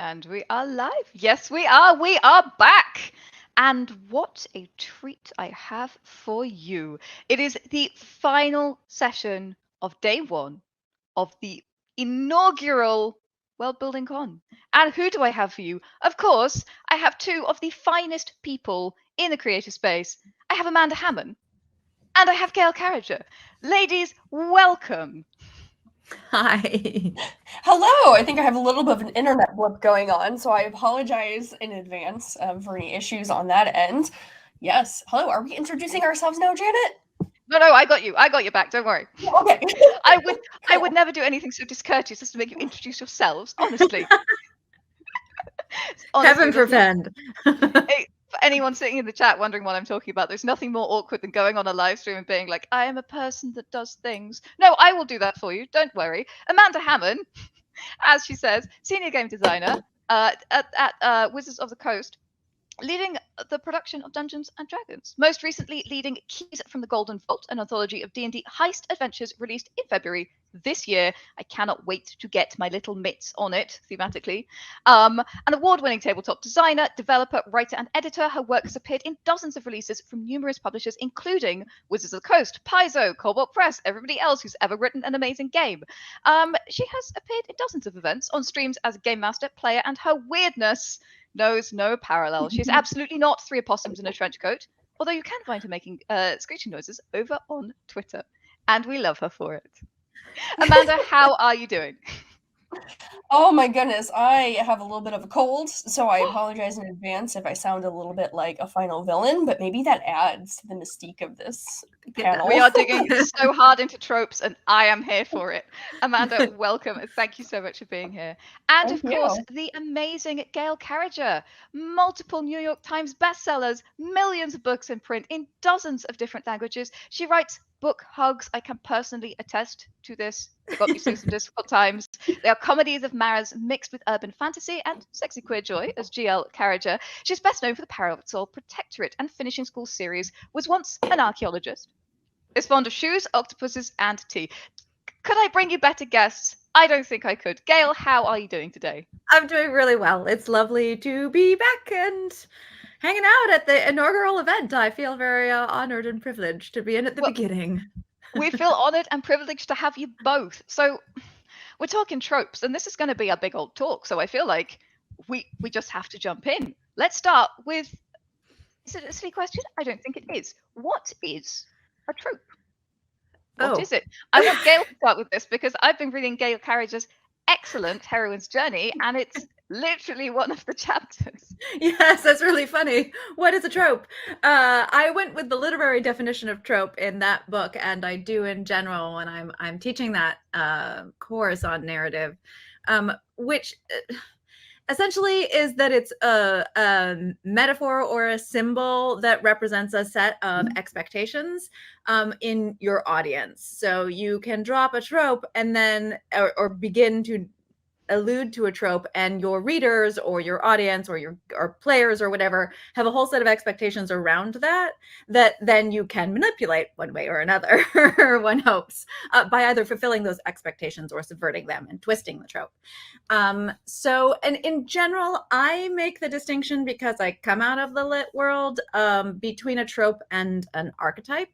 And we are live. Yes, we are. We are back. And what a treat I have for you. It is the final session of day one of the inaugural Worldbuilding Con. And who do I have for you? Of course, I have two of the finest people in the creative space. I have Amanda Hamon and I have Gail Carriger. Ladies, welcome. Hi. Hello. I think I have a little bit of an internet blip going on, so I apologize in advance for any issues on that end. Yes. Hello. Are we introducing ourselves now, Janet? No, I got you. I got your back. Don't worry. Okay. I would never do anything so discourteous as to make you introduce yourselves. Honestly. Heaven forfend. Hey, for anyone sitting in the chat wondering what I'm talking about, there's nothing more awkward than going on a live stream and being like, I am a person that does things. No, I will do that for you. Don't worry. Amanda Hamon, as she says, senior game designer at Wizards of the Coast, leading the production of Dungeons and Dragons, most recently leading Keys from the Golden Vault, an anthology of D&D heist adventures released in February this year. I cannot wait to get my little mitts on it thematically. An award-winning tabletop designer, developer, writer, and editor. Her work has appeared in dozens of releases from numerous publishers, including Wizards of the Coast, Paizo, Cobalt Press, everybody else who's ever written an amazing game. She has appeared in dozens of events on streams as a game master, player, and her weirdness knows no parallel. She's absolutely not three opossums in a trench coat, although you can find her making screeching noises over on Twitter, and we love her for it. Amanda, how are you doing? Oh my goodness, I have a little bit of a cold, so I apologize in advance if I sound a little bit like a final villain, but maybe that adds to the mystique of this panel. We are digging so hard into tropes, and I am here for it. Amanda, welcome, and thank you so much for being here. And Thank of course, you. the amazing Gail Carriger, multiple New York Times bestsellers, millions of books in print in dozens of different languages. She writes book hugs. I can personally attest to this. They got me through some difficult times. They are comedies of Maras mixed with urban fantasy and sexy queer joy as GL Carriger. She's best known for the Parasol, Protectorate, and Finishing School series, was once an archaeologist. Is fond of shoes, octopuses, and tea. Could I bring you better guests? I don't think I could. Gail, how are you doing today? I'm doing really well. It's lovely to be back and hanging out at the inaugural event. I feel very honored and privileged to be in at the beginning. We feel honored and privileged to have you both. So we're talking tropes, and this is going to be a big old talk. So I feel like we just have to jump in. Let's start with, is it a silly question? I don't think it is. What is a trope? What is it? I want Gail to start with this because I've been reading Gail Carriger's excellent Heroine's Journey, and it's literally one of the chapters. Yes, that's really funny. What is a trope? I went with the literary definition of trope in that book, and I do in general when I'm teaching that course on narrative, which essentially is that it's a metaphor or a symbol that represents a set of expectations in your audience. So you can drop a trope and then or begin to allude to a trope, and your readers or your audience or your players or whatever have a whole set of expectations around that then you can manipulate one way or another, one hopes, by either fulfilling those expectations or subverting them and twisting the trope. So, and in general, I make the distinction because I come out of the lit world between a trope and an archetype.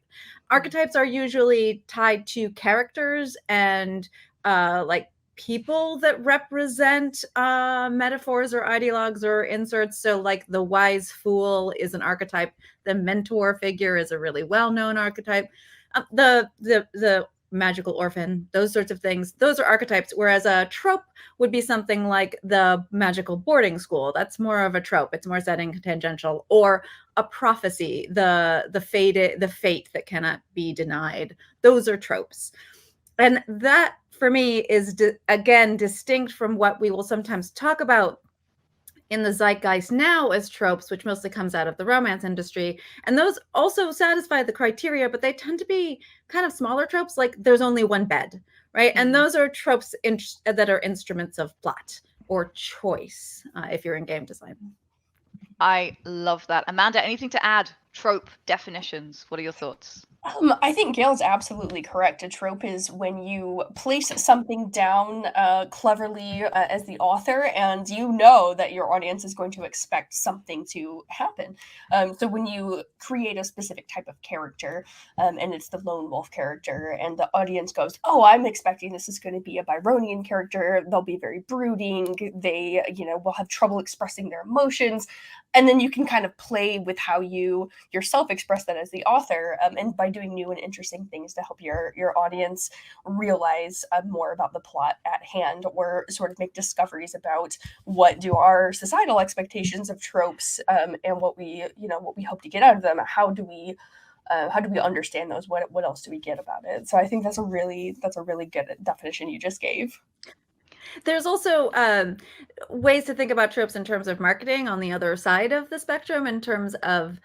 Archetypes are usually tied to characters and like people that represent metaphors or ideologues or inserts. So like the wise fool is an archetype. The mentor figure is a really well-known archetype. The magical orphan, those sorts of things, those are archetypes. Whereas a trope would be something like the magical boarding school. That's more of a trope. It's more setting tangential. Or a prophecy, the fate that cannot be denied. Those are tropes. And that, for me, is, again, distinct from what we will sometimes talk about in the zeitgeist now as tropes, which mostly comes out of the romance industry. And those also satisfy the criteria, but they tend to be kind of smaller tropes, like there's only one bed, right? And those are tropes that are instruments of plot or choice, if you're in game design. I love that. Amanda, anything to add? trope definitions. What are your thoughts? I think Gail's absolutely correct. A trope is when you place something down cleverly as the author, and you know that your audience is going to expect something to happen. So when you create a specific type of character, and it's the lone wolf character, and the audience goes, "Oh, I'm expecting this is going to be a Byronian character. They'll be very brooding. They, will have trouble expressing their emotions." And then you can kind of play with how you yourself express that as the author, and by doing new and interesting things to help your audience realize more about the plot at hand, or sort of make discoveries about what do our societal expectations of tropes, and what we hope to get out of them. How do we understand those? What else do we get about it? So I think that's a really good definition you just gave. There's also ways to think about tropes in terms of marketing on the other side of the spectrum, in terms of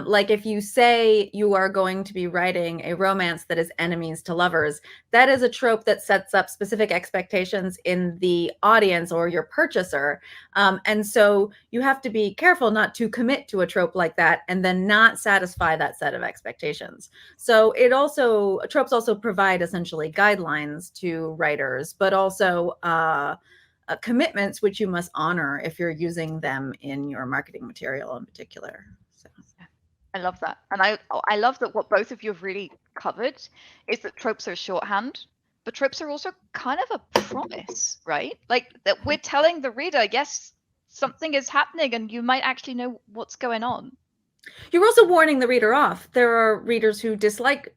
like if you say you are going to be writing a romance that is enemies to lovers, that is a trope that sets up specific expectations in the audience or your purchaser. And so you have to be careful not to commit to a trope like that and then not satisfy that set of expectations. So tropes also provide essentially guidelines to writers, but also commitments which you must honor if you're using them in your marketing material in particular. So. I love that. And I love that what both of you have really covered is that tropes are shorthand, but tropes are also kind of a promise, right? Like that we're telling the reader, yes, something is happening and you might actually know what's going on. You're also warning the reader off. There are readers who dislike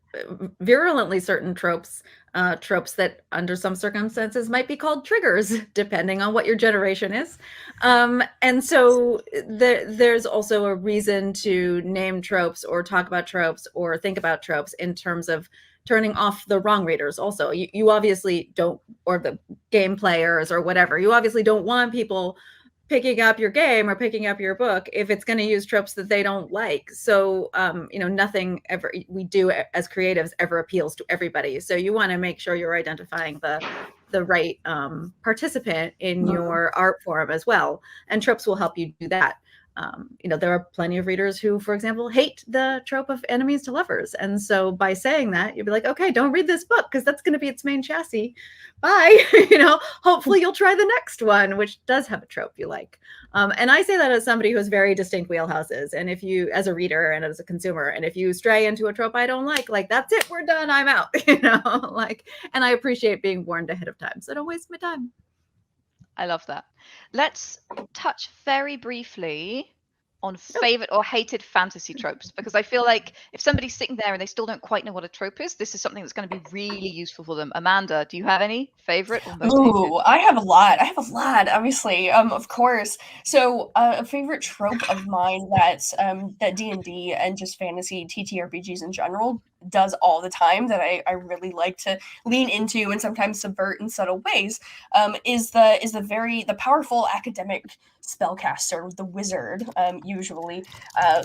virulently certain tropes that under some circumstances might be called triggers, depending on what your generation is. And so there's also a reason to name tropes or talk about tropes or think about tropes in terms of turning off the wrong readers. Also, you obviously don't, or the game players or whatever, you obviously don't want people picking up your game or picking up your book if it's going to use tropes that they don't like. So, nothing ever we do as creatives ever appeals to everybody. So you want to make sure you're identifying the right participant in your art form as well. And tropes will help you do that. There are plenty of readers who, for example, hate the trope of enemies to lovers. And so by saying that, you'll be like, okay, don't read this book because that's going to be its main chassis. Bye. Hopefully you'll try the next one, which does have a trope you like. And I say that as somebody who has very distinct wheelhouses. And if you, as a reader and as a consumer, and if you stray into a trope I don't like, that's it, we're done, I'm out, and I appreciate being warned ahead of time. So don't waste my time. I love that. Let's touch very briefly on favorite or hated fantasy tropes, because I feel like if somebody's sitting there and they still don't quite know what a trope is, this is something that's going to be really useful for them. Amanda, do you have any favorite or most hated? I have a lot, obviously, of course. So a favorite trope of mine that D&D and just fantasy TTRPGs in general does all the time, that I really like to lean into and sometimes subvert in subtle ways, is the powerful academic spellcaster, the wizard, usually,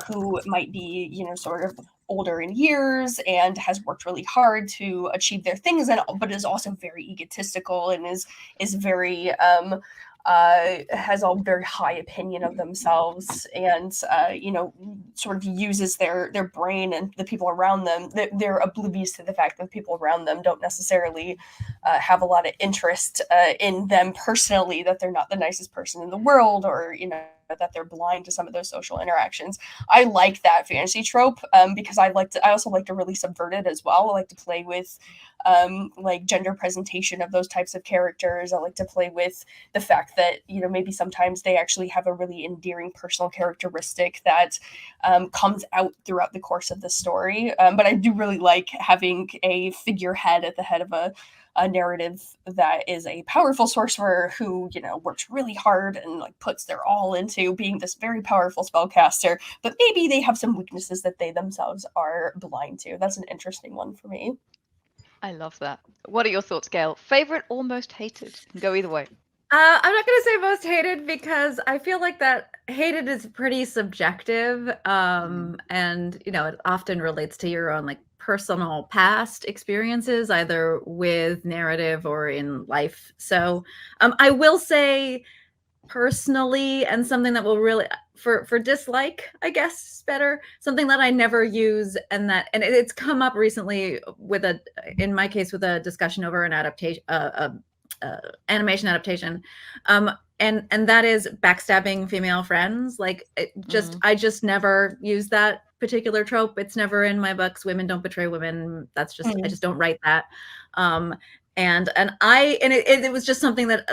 who might be, sort of older in years and has worked really hard to achieve their things, but is also very egotistical and is very has a very high opinion of themselves, and sort of uses their brain and the people around them. They're oblivious to the fact that the people around them don't necessarily have a lot of interest in them personally, that they're not the nicest person in the world, or that they're blind to some of those social interactions. I like that fantasy trope, because I also like to really subvert it as well. I like to play with like gender presentation of those types of characters. I like to play with the fact that maybe sometimes they actually have a really endearing personal characteristic that comes out throughout the course of the story. But I do really like having a figurehead at the head of a narrative that is a powerful sorcerer who works really hard and puts their all into being this very powerful spellcaster, but maybe they have some weaknesses that they themselves are blind to. That's an interesting one for me. I love that. What are your thoughts, Gail? Favorite or most hated? Can go either way. I'm not going to say most hated, because I feel like that hated is pretty subjective, and it often relates to your own personal past experiences, either with narrative or in life. So I will say personally, and something that will really, for dislike, I guess is better, something that I never use, and it's come up recently with in my case, with a discussion over an adaptation, animation adaptation, and that is backstabbing female friends. Like, I just never use that particular trope. It's never in my books. Women don't betray women. That's just, I just don't write that. And it was just something that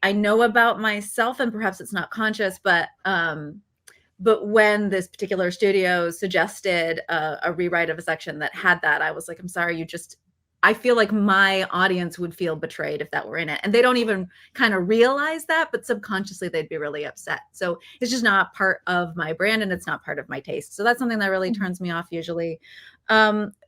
I know about myself, and perhaps it's not conscious, but when this particular studio suggested a rewrite of a section that had that, I was like, I'm sorry, I feel like my audience would feel betrayed if that were in it. And they don't even kind of realize that, but subconsciously they'd be really upset. So it's just not part of my brand, and it's not part of my taste. So that's something that really turns me off usually.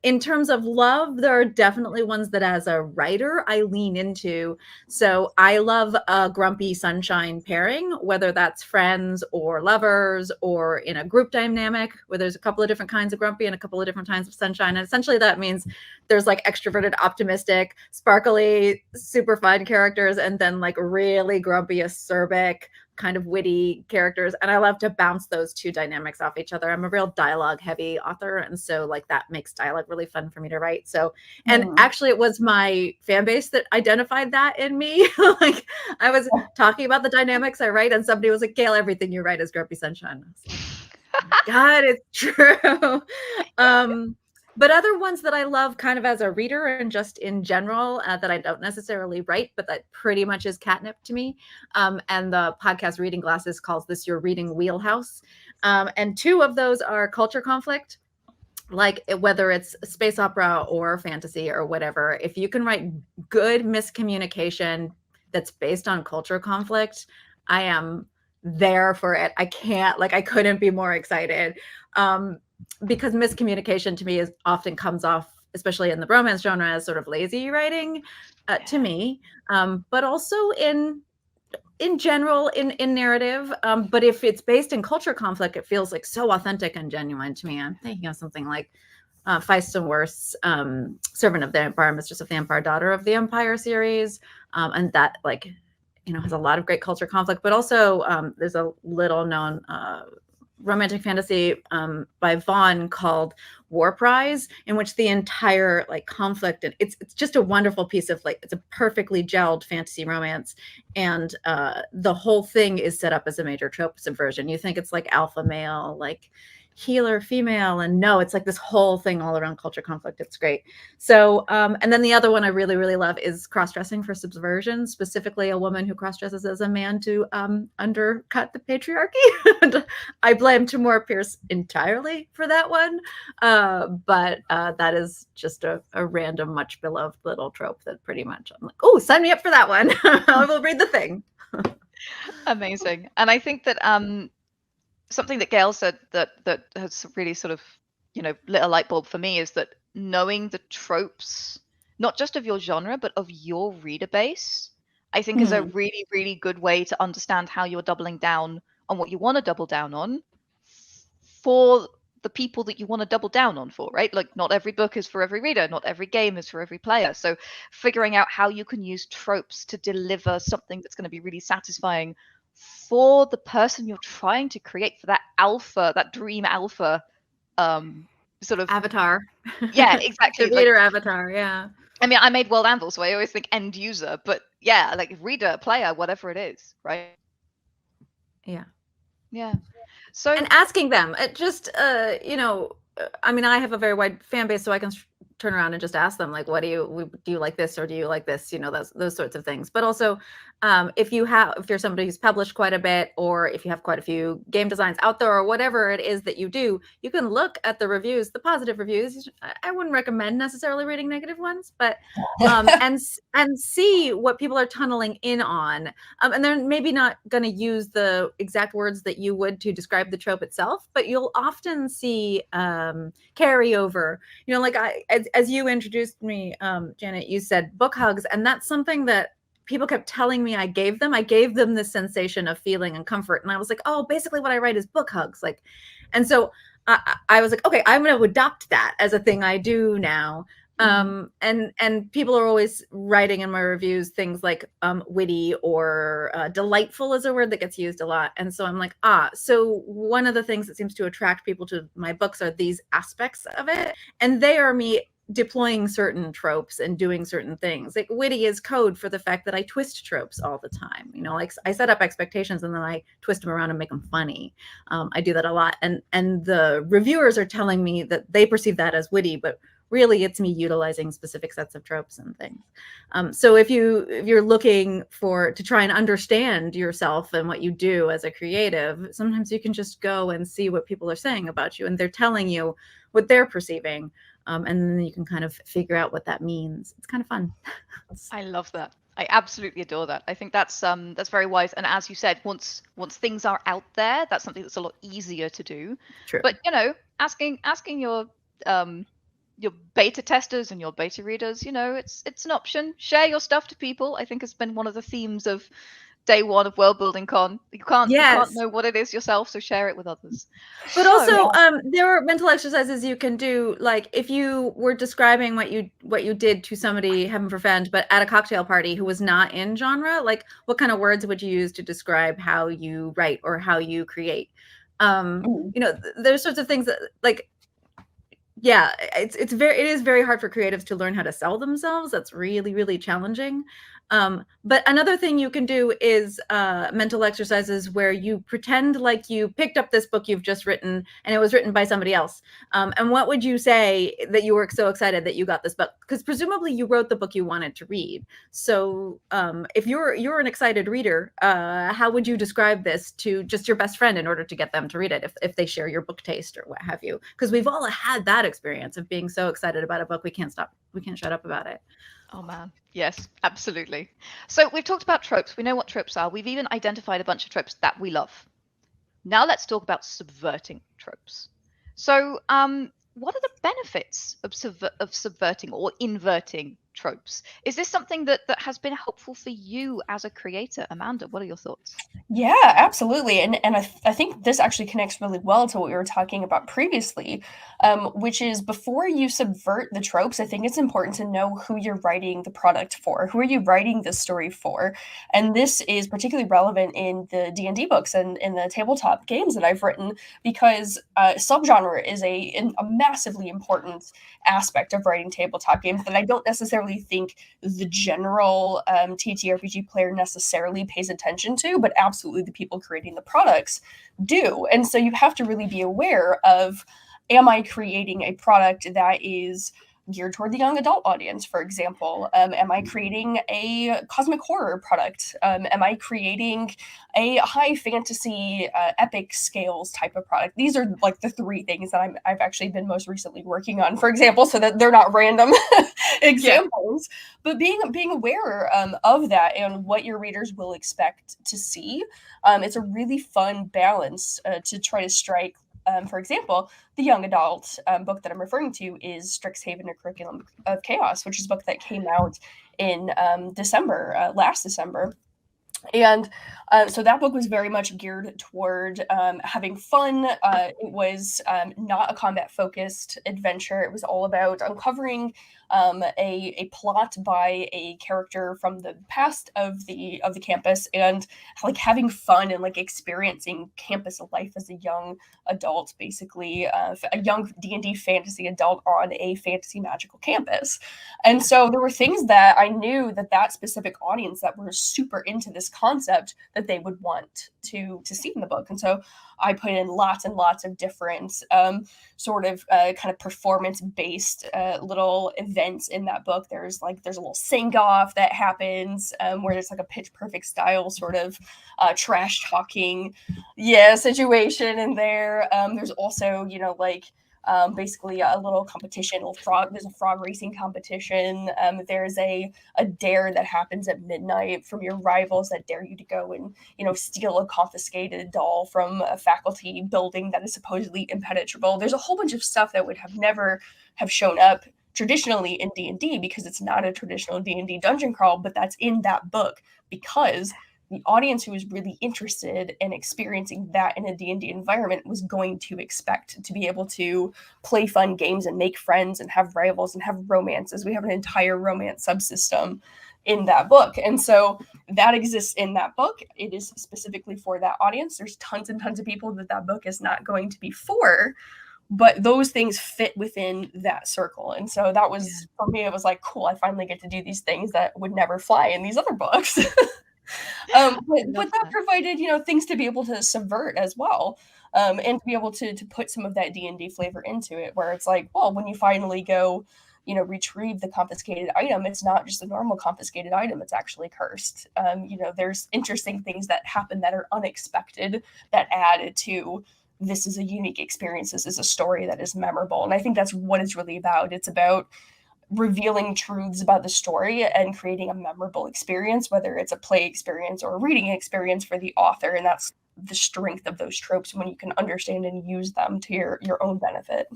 In terms of love, there are definitely ones that as a writer I lean into. So I love a grumpy sunshine pairing, whether that's friends or lovers or in a group dynamic where there's a couple of different kinds of grumpy and a couple of different kinds of sunshine. And essentially that means there's like extroverted, optimistic, sparkly, super fun characters, and then like really grumpy, acerbic, kind of witty characters. And I love to bounce those two dynamics off each other. I'm a real dialogue heavy author, and so like that makes dialogue really fun for me to write. So, and actually it was my fan base that identified that in me. Like, I was talking about the dynamics I write, and somebody was like, Gail, everything you write is grumpy sunshine. God, it's true. But other ones that I love kind of as a reader and just in general that I don't necessarily write, but that pretty much is catnip to me. And the podcast Reading Glasses calls this your reading wheelhouse. And two of those are culture conflict, like whether it's space opera or fantasy or whatever. If you can write good miscommunication that's based on culture conflict, I am there for it. I couldn't be more excited. Because miscommunication to me often comes off, especially in the romance genre, as sort of lazy writing to me, but also in general in narrative. But if it's based in culture conflict, it feels like so authentic and genuine to me. I'm thinking of something like Feist and Worth's Servant of the Empire, Mistress of the Empire, Daughter of the Empire series, and that has a lot of great culture conflict. But also there's a little known romantic fantasy by Vaughn called War Prize, in which the entire conflict, and it's just a wonderful piece of it's a perfectly gelled fantasy romance, and the whole thing is set up as a major trope subversion. You think it's alpha male, healer female, and no, it's this whole thing all around culture conflict. It's great. So and then the other one I really, really love is cross-dressing for subversion, specifically a woman who cross-dresses as a man to undercut the patriarchy. And I blame Tamora Pierce entirely for that one, but that is just a random, much beloved little trope that pretty much I'm like, oh, sign me up for that one. I will read the thing. Amazing. And I think that something that Gail said that has really sort of, lit a light bulb for me is that knowing the tropes, not just of your genre, but of your reader base, I think is a really, really good way to understand how you're doubling down on what you want to double down on for the people that you want to double down on for, right? Not every book is for every reader, not every game is for every player. So figuring out how you can use tropes to deliver something that's going to be really satisfying for the person you're trying to create, for that alpha, that dream alpha sort of avatar. Yeah, exactly. The reader avatar, yeah. I mean, I made World Anvil, so I always think end user, but yeah, reader, player, whatever it is, right? Yeah. Yeah. So, and asking them, just I mean, I have a very wide fan base, so I can turn around and just ask them, what do you like this, or do you like this, those sorts of things. But also if you're somebody who's published quite a bit, or if you have quite a few game designs out there, or whatever it is that you do, you can look at the reviews, the positive reviews. I wouldn't recommend necessarily reading negative ones, but and see what people are tunneling in on, and they're maybe not going to use the exact words that you would to describe the trope itself, but you'll often see carryover. As you introduced me, Janet, you said book hugs, and that's something that people kept telling me I gave them this sensation of feeling and comfort. And I was like, oh, basically what I write is book hugs. And so I was like, okay, I'm going to adopt that as a thing I do now. And people are always writing in my reviews things like witty or delightful is a word that gets used a lot. And so I'm like, so one of the things that seems to attract people to my books are these aspects of it. And they are me deploying certain tropes and doing certain things. Like witty is code for the fact that I twist tropes all the time. You know, like I set up expectations and then I twist them around and make them funny. I do that a lot. And the reviewers are telling me that they perceive that as witty, but really it's me utilizing specific sets of tropes and things. So if you're looking to try and understand yourself and what you do as a creative, sometimes you can just go and see what people are saying about you, and they're telling you what they're perceiving. And then you can kind of figure out what that means. It's kind of fun. I love that. I absolutely adore that. I think that's very wise. And as you said, once things are out there, that's something that's a lot easier to do. True. But asking your beta testers and your beta readers, it's an option. Share your stuff to people. I think has been one of the themes of day one of Worldbuilding Con. You can't know what it is yourself, so share it with others. But also, there are mental exercises you can do. Like if you were describing what you did to somebody, heaven forfend, but at a cocktail party who was not in genre, like what kind of words would you use to describe how you write or how you create? There's sorts of things that like. Yeah, it is very hard for creatives to learn how to sell themselves. That's really, really challenging. But another thing you can do is mental exercises where you pretend like you picked up this book you've just written and it was written by somebody else. And what would you say that you were so excited that you got this book? Because presumably you wrote the book you wanted to read. So if you're an excited reader, how would you describe this to just your best friend in order to get them to read it if they share your book taste or what have you? Because we've all had that experience of being so excited about a book we can't shut up about it. Oh man, yes, absolutely. So we've talked about tropes. We know what tropes are. We've even identified a bunch of tropes that we love. Now let's talk about subverting tropes. So what are the benefits of subverting or inverting tropes? Is this something that has been helpful for you as a creator? Amanda, what are your thoughts? Yeah, absolutely. And I think this actually connects really well to what we were talking about previously, which is before you subvert the tropes, I think it's important to know who you're writing the product for. Who are you writing this story for? And this is particularly relevant in the D&D books and in the tabletop games that I've written, because subgenre is a massively important aspect of writing tabletop games that I don't necessarily think the general TTRPG player necessarily pays attention to, but absolutely the people creating the products do. And so you have to really be aware of, am I creating a product that is geared toward the young adult audience, for example? Am I creating a cosmic horror product? Am I creating a high fantasy epic scales type of product? These are like the three things that I've actually been most recently working on, for example, so that they're not random examples. Yeah. But being aware of that and what your readers will expect to see, it's a really fun balance to try to strike. For example, the young adult book that I'm referring to is Strixhaven: A Curriculum of Chaos, which is a book that came out in last December. And so that book was very much geared toward having fun. It was not a combat-focused adventure. It was all about uncovering a plot by a character from the past of the campus, and like having fun and like experiencing campus life as a young adult, basically a young D&D fantasy adult on a fantasy magical campus. And so there were things that I knew that specific audience that were super into this concept that they would want to see in the book. And so I put in lots and lots of different sort of kind of performance-based little events in that book. There's a little sing-off that happens where there's like a Pitch Perfect style sort of trash talking situation in there. There's also, basically a little competition. There's a frog racing competition. There's a dare that happens at midnight from your rivals that dare you to go and steal a confiscated doll from a faculty building that is supposedly impenetrable. There's a whole bunch of stuff that would have never have shown up traditionally in D&D because it's not a traditional D&D dungeon crawl, but that's in that book because the audience who was really interested in experiencing that in a D&D environment was going to expect to be able to play fun games and make friends and have rivals and have romances. We have an entire romance subsystem in that book. And so that exists in that book. It is specifically for that audience. There's tons and tons of people that book is not going to be for, but those things fit within that circle. And so that was, for me, it was like, cool, I finally get to do these things that would never fly in these other books. But that provided, things to be able to subvert as well, and to be able to put some of that D&D flavor into it, where it's like, well, when you finally go, retrieve the confiscated item, it's not just a normal confiscated item, it's actually cursed. There's interesting things that happen that are unexpected that add to, this is a unique experience, this is a story that is memorable. And I think that's what it's really about. It's about revealing truths about the story and creating a memorable experience, whether it's a play experience or a reading experience for the author. And that's the strength of those tropes, when you can understand and use them to your own benefit.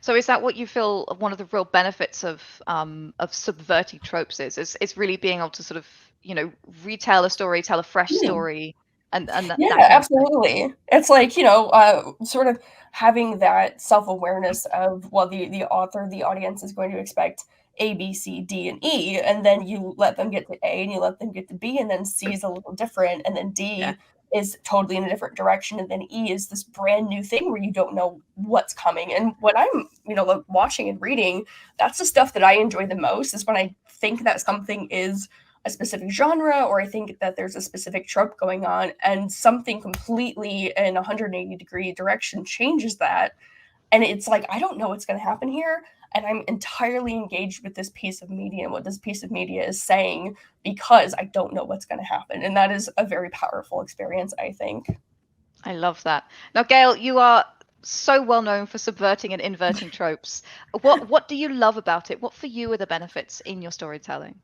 So is that what you feel one of the real benefits of subverting tropes is really being able to sort of, retell a story, tell a fresh story? And yeah, absolutely. It's like, sort of having that self-awareness of, well, the author, the audience is going to expect A, B, C, D, and E, and then you let them get to A and you let them get to B, and then C is a little different, and then D is totally in a different direction, and then E is this brand new thing where you don't know what's coming. And when I'm, watching and reading, that's the stuff that I enjoy the most, is when I think that something is a specific genre, or I think that there's a specific trope going on, and something completely in 180-degree direction changes that. And it's like, I don't know what's going to happen here. And I'm entirely engaged with this piece of media and what this piece of media is saying, because I don't know what's going to happen. And that is a very powerful experience, I think. I love that. Now, Gail, you are so well known for subverting and inverting tropes. What do you love about it? What for you are the benefits in your storytelling?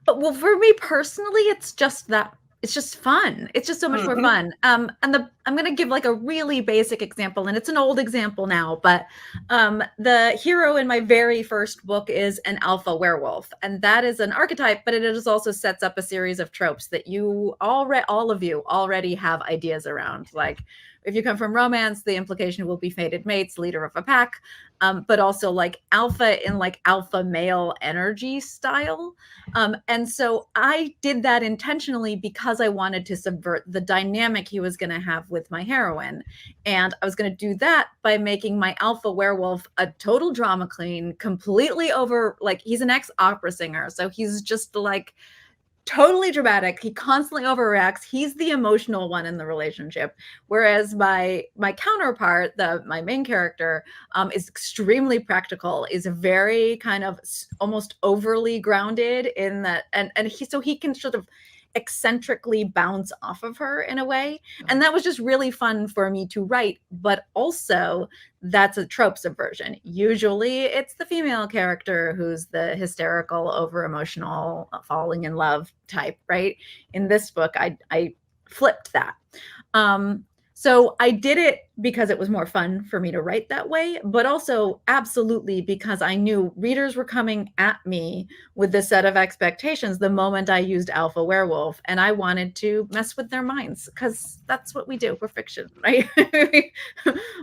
Well, for me personally, it's just fun. It's just so much more fun. I'm going to give like a really basic example, and it's an old example now, but the hero in my very first book is an alpha werewolf, and that is an archetype, but it also sets up a series of tropes that all of you already have ideas around. Like, if you come from romance, the implication will be fated mates, leader of a pack, but also like alpha in like alpha male energy style. And so I did that intentionally because I wanted to subvert the dynamic he was going to have with my heroine. And I was going to do that by making my alpha werewolf a total drama queen, completely over, like, he's an ex-opera singer. So he's just like totally dramatic. He constantly overreacts. He's the emotional one in the relationship. Whereas my counterpart, my main character, is extremely practical, is very kind of almost overly grounded in that. And he can sort of eccentrically bounce off of her in a way. And that was just really fun for me to write. But also, that's a trope subversion. Usually it's the female character who's the hysterical, over emotional, falling in love type, right? In this book, I flipped that. So I did it because it was more fun for me to write that way, but also absolutely because I knew readers were coming at me with this set of expectations the moment I used alpha werewolf, and I wanted to mess with their minds, because that's what we do. We're fiction, right?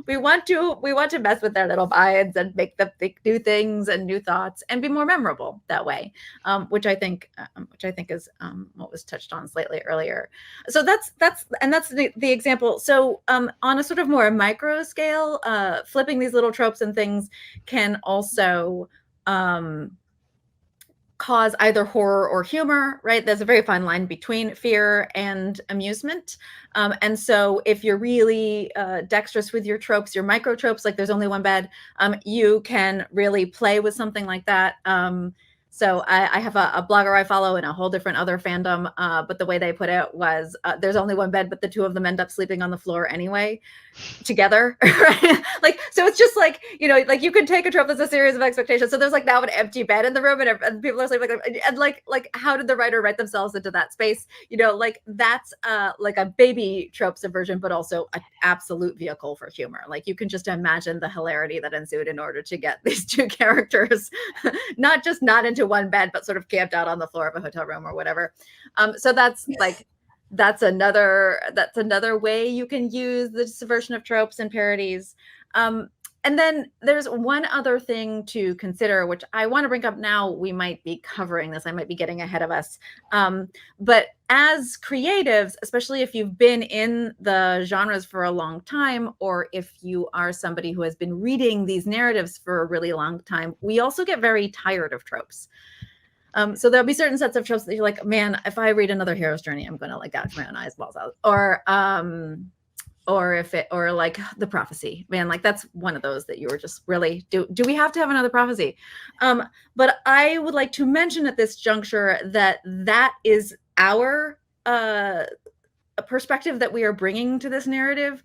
we want to mess with their little minds and make them think new things and new thoughts and be more memorable that way, which I think is what was touched on slightly earlier. So that's the example. So on a sort of more micro scale, flipping these little tropes and things can also cause either horror or humor, right? There's a very fine line between fear and amusement. And so if you're really dexterous with your tropes, your micro tropes, like there's only one bed, you can really play with something like that. So I have a blogger I follow in a whole different other fandom, but the way they put it was there's only one bed, but the two of them end up sleeping on the floor anyway, together, right? Like, so it's just like, like you could take a trope that's a series of expectations. So there's like now an empty bed in the room, and people are sleeping, and like how did the writer write themselves into that space? Like that's like a baby trope subversion, but also an absolute vehicle for humor. Like you can just imagine the hilarity that ensued in order to get these two characters not into one bed, but sort of camped out on the floor of a hotel room or whatever. So that's like that's another way you can use the subversion of tropes and parodies. And then there's one other thing to consider, which I want to bring up now. We might be covering this. I might be getting ahead of us. But as creatives, especially if you've been in the genres for a long time, or if you are somebody who has been reading these narratives for a really long time, we also get very tired of tropes. So there'll be certain sets of tropes that you're like, man, if I read another hero's journey, I'm going to like gouge my own eyes balls out. Or like the prophecy, man, like that's one of those that you were just really, do we have to have another prophecy? But I would like to mention at this juncture that is our a perspective that we are bringing to this narrative,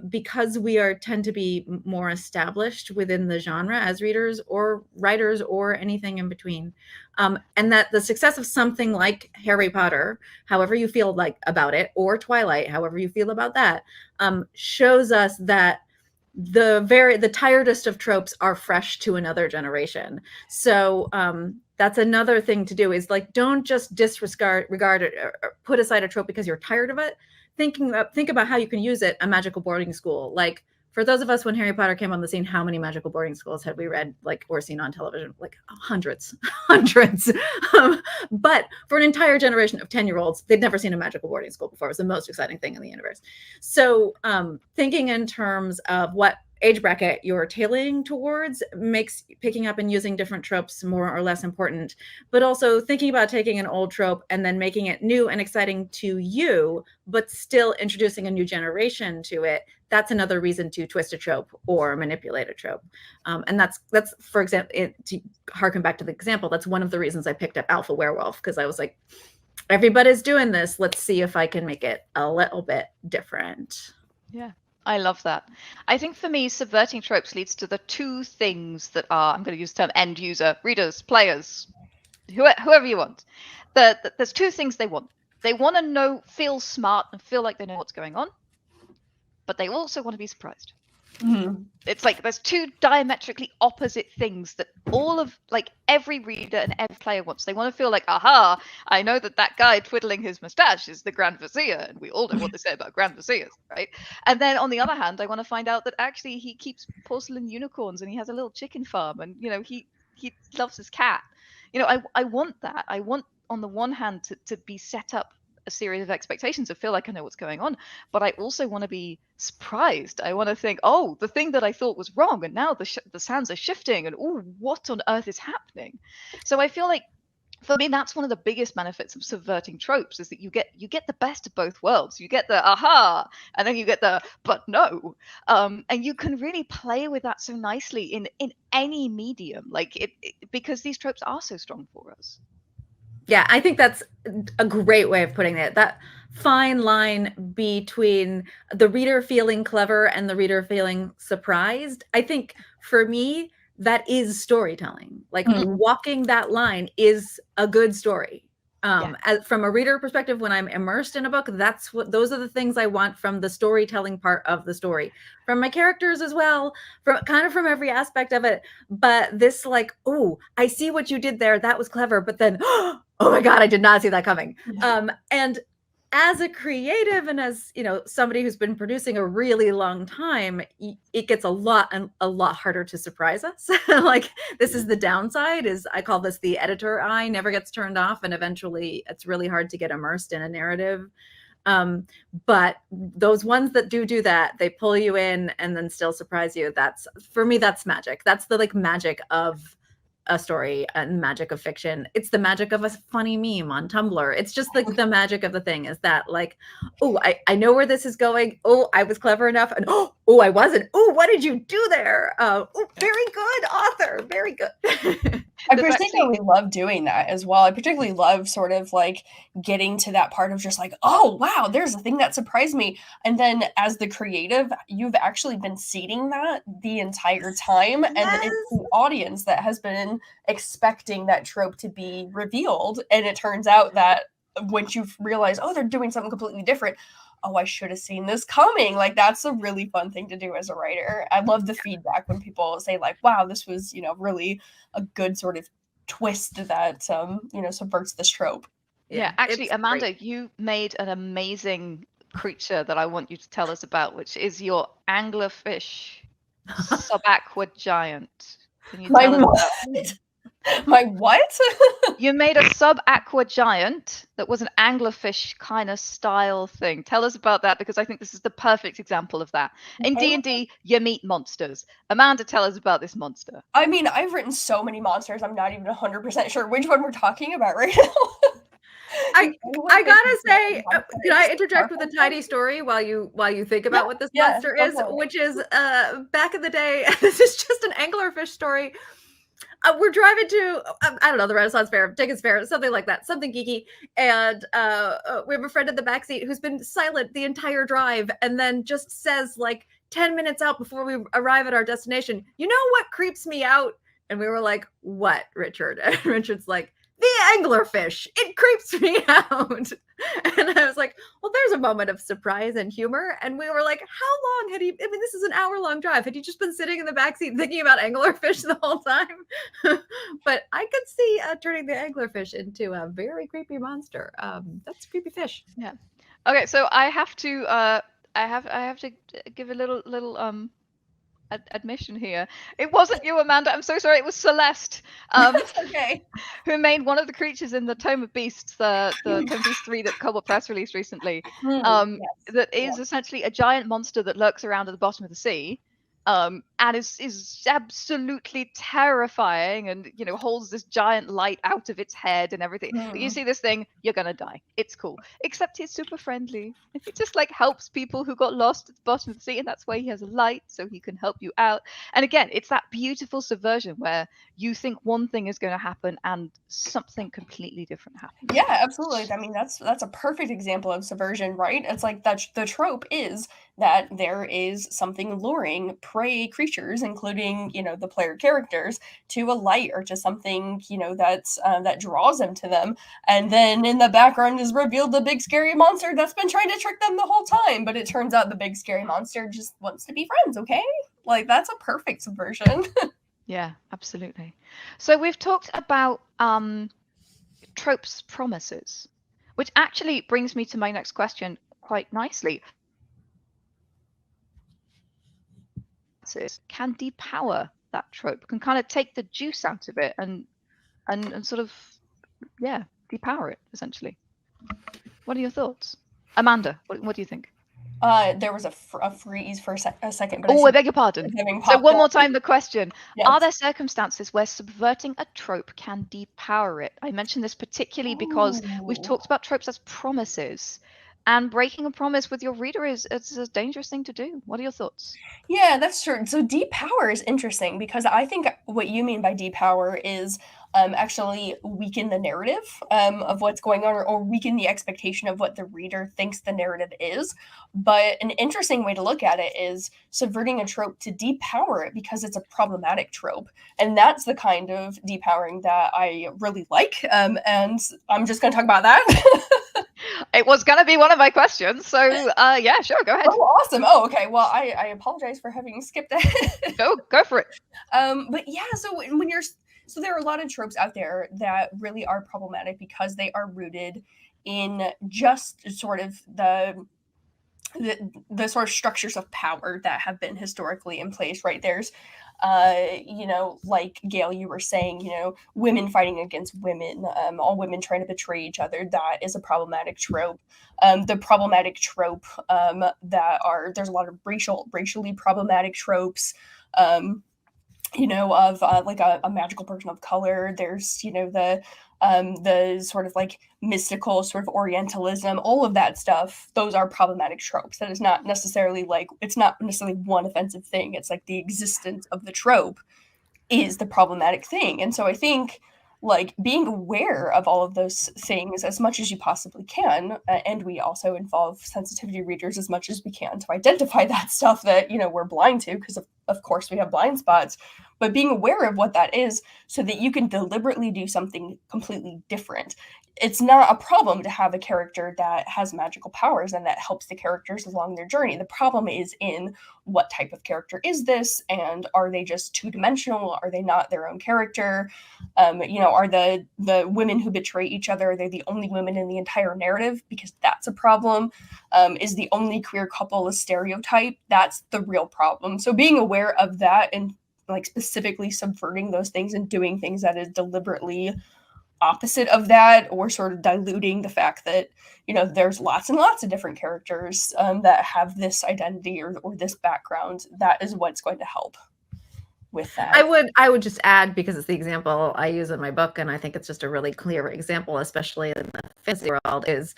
because we tend to be more established within the genre as readers or writers or anything in between. And that the success of something like Harry Potter, however you feel like about it, or Twilight, however you feel about that, shows us that the tiredest of tropes are fresh to another generation. So that's another thing to do, is like, don't just regard it or put aside a trope because you're tired of it. Think about how you can use it. A magical boarding school, like for those of us when Harry Potter came on the scene, how many magical boarding schools had we read, like, or seen on television? Like hundreds. But for an entire generation of 10-year-olds, they'd never seen a magical boarding school before. It was the most exciting thing in the universe. So thinking in terms of what age bracket you're tailoring towards makes picking up and using different tropes more or less important, but also thinking about taking an old trope and then making it new and exciting to you, but still introducing a new generation to it. That's another reason to twist a trope or manipulate a trope. And that's for example, to harken back to the example, that's one of the reasons I picked up Alpha Werewolf, because I was like, everybody's doing this. Let's see if I can make it a little bit different. Yeah. I love that. I think for me, subverting tropes leads to the two things that are, I'm going to use the term end user, readers, players, whoever you want. There's two things they want. They want to feel smart and feel like they know what's going on, but they also want to be surprised. Mm-hmm. It's like there's two diametrically opposite things that every reader and every player wants. They want to feel like, aha, I know that guy twiddling his mustache is the Grand Vizier, and we all know what they say about Grand Viziers, right? And then on the other hand, I want to find out that actually he keeps porcelain unicorns and he has a little chicken farm, and he loves his cat. I want that. I want, on the one hand, to be set up a series of expectations to feel like I know what's going on, but I also want to be surprised. I want to think, oh, the thing that I thought was wrong, and now the sands are shifting, and oh, what on earth is happening? So I feel like, for me, that's one of the biggest benefits of subverting tropes, is that you get the best of both worlds. You get the aha, and then you get the but no, and you can really play with that so nicely in any medium, like because these tropes are so strong for us. Yeah, I think that's a great way of putting it. That fine line between the reader feeling clever and the reader feeling surprised. I think for me, that is storytelling. Like walking that line is a good story. From a reader perspective, when I'm immersed in a book, those are the things I want from the storytelling part of the story, from my characters as well, from every aspect of it. But this, like, oh, I see what you did there. That was clever. But then, oh my God, I did not see that coming. And as a creative and as, somebody who's been producing a really long time, it gets a lot harder to surprise us. Like, this is the downside, is I call this the editor eye never gets turned off. And eventually it's really hard to get immersed in a narrative. But those ones that do that, they pull you in and then still surprise you. For me, that's magic. That's the magic of a story and magic of fiction. It's the magic of a funny meme on Tumblr. It's just the magic of the thing, is that, like, oh, I know where this is going. Oh, I was clever enough. And oh, I wasn't. Oh, what did you do there? Oh, very good, author. Very good. I particularly love doing that as well. I particularly love sort of like getting to that part of just like, oh, wow, there's a thing that surprised me. And then as the creative, you've actually been seeding that the entire time. Yes. And it's the audience that has been expecting that trope to be revealed. And it turns out that once you've realized, oh, they're doing something completely different, oh, I should have seen this coming. Like, that's a really fun thing to do as a writer. I love the feedback when people say, like, wow, this was, really a good sort of twist that, subverts this trope. Yeah, actually, it's Amanda, great. you made an amazing creature that I want you to tell us about, which is your anglerfish subaquid giant. Can you My tell us about? what? My what? You made a subaquid giant that was an anglerfish kind of style thing. Tell us about that, because I think this is the perfect example of that. In D&D, you meet monsters. Amanda, tell us about this monster. I mean, I've written so many monsters, I'm not even 100% sure which one we're talking about right now. I gotta say, can I interject with a tiny story while you think about what this monster is, which is back in the day. This is just an anglerfish story. We're driving to I don't know, the Renaissance Fair, Dickens Fair, something like that, something geeky, and we have a friend in the backseat who's been silent the entire drive, and then just says like 10 minutes out before we arrive at our destination, "You know what creeps me out?" And we were like, "What, Richard?" And Richard's like, "The anglerfish. It creeps me out." And I was like, well, there's a moment of surprise and humor. And we were like, how long had he, I mean, this is an hour-long drive. Had you just been sitting in the backseat thinking about anglerfish the whole time? But I could see turning the anglerfish into a very creepy monster. That's a creepy fish. Yeah. Okay, so I have to give a little admission here. It wasn't you, Amanda. I'm so sorry. It was Celeste, Okay. who made one of the creatures in the Tome of Beasts, the Tome of Beasts 3 that Cobalt Press released recently. Yes. That is essentially a giant monster that lurks around at the bottom of the sea, and is absolutely terrifying, and holds this giant light out of its head and everything. But you see this thing, you're gonna die. It's cool. Except he's super friendly. If he just helps people who got lost at the bottom of the sea, and that's why he has a light, so he can help you out. And again, it's that beautiful subversion where you think one thing is going to happen and something completely different happens. Yeah, absolutely. I mean, that's a perfect example of subversion, right? It's like that the trope is that there is something luring prey creatures, including the player characters, to a light or to something that's that draws them to them, and then in the background is revealed the big scary monster that's been trying to trick them the whole time. But it turns out the big scary monster just wants to be friends. Okay, that's a perfect subversion. Yeah, absolutely. So we've talked about tropes promises, which actually brings me to my next question quite nicely. Can depower that trope, can kind of take the juice out of it and sort of depower it essentially. What are your thoughts, Amanda? What do you think? There was a freeze for a second. But I beg your pardon. So one more time the question. Yes. Are there circumstances where subverting a trope can depower it? I mentioned this particularly because we've talked about tropes as promises. And breaking a promise with your reader is a dangerous thing to do. What are your thoughts? Yeah, that's true. So depower is interesting because I think what you mean by depower is actually weaken the narrative of what's going on, or weaken the expectation of what the reader thinks the narrative is. But an interesting way to look at it is subverting a trope to depower it because it's a problematic trope. And that's the kind of depowering that I really like. And I'm just going to talk about that. It was going to be one of my questions. So, yeah, sure. Go ahead. Oh, awesome. Oh, okay. Well, I apologize for having skipped that. Go for it. But yeah, so so there are a lot of tropes out there that really are problematic because they are rooted in just sort of the sort of structures of power that have been historically in place, right? There's like Gail, you were saying, women fighting against women, all women trying to betray each other. That is a problematic trope. The problematic trope there's a lot of racially problematic tropes, of like a magical person of color. There's, the sort of like mystical sort of Orientalism, all of that stuff. Those are problematic tropes. That is not necessarily it's not necessarily one offensive thing. It's like the existence of the trope is the problematic thing. And so I think being aware of all of those things as much as you possibly can, and we also involve sensitivity readers as much as we can to identify that stuff that we're blind to because of course we have blind spots, but being aware of what that is so that you can deliberately do something completely different. It's not a problem to have a character that has magical powers and that helps the characters along their journey. The problem is in what type of character is this, and are they just two-dimensional? Are they not their own character? Are the women who betray each other, are they the only women in the entire narrative? Because that's a problem. Is the only queer couple a stereotype? That's the real problem. So being aware of that and like specifically subverting those things and doing things that is deliberately opposite of that, or sort of diluting the fact that, you know, there's lots and lots of different characters that have this identity or this background, that is what's going to help with that. I would just add, because it's the example I use in my book, and I think it's just a really clear example, especially in the fantasy world, is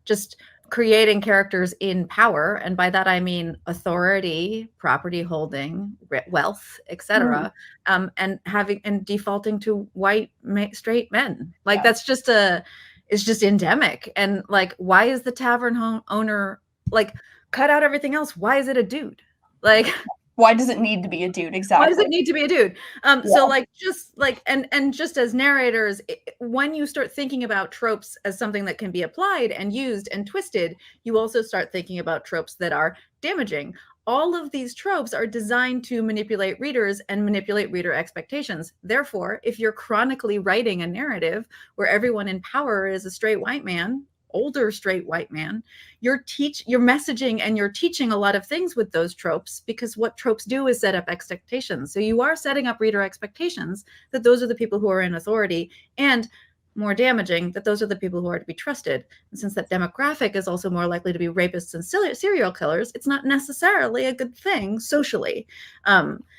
just creating characters in power. And by that I mean authority, property holding, wealth, etc. And defaulting to white straight men. Like that's just it's just endemic. And like, why is the tavern owner, like, cut out everything else? Why is it a dude? Like, why does it need to be a dude? Exactly. Why does it need to be a dude? So like, just like, and just as narrators, when you start thinking about tropes as something that can be applied and used and twisted, you also start thinking about tropes that are damaging. All of these tropes are designed to manipulate readers and manipulate reader expectations. Therefore, if you're chronically writing a narrative where everyone in power is a straight white man, older straight white man, you're messaging and you're teaching a lot of things with those tropes, because what tropes do is set up expectations. So you are setting up reader expectations that those are the people who are in authority, and more damaging, that those are the people who are to be trusted. And since that demographic is also more likely to be rapists and serial killers, it's not necessarily a good thing socially.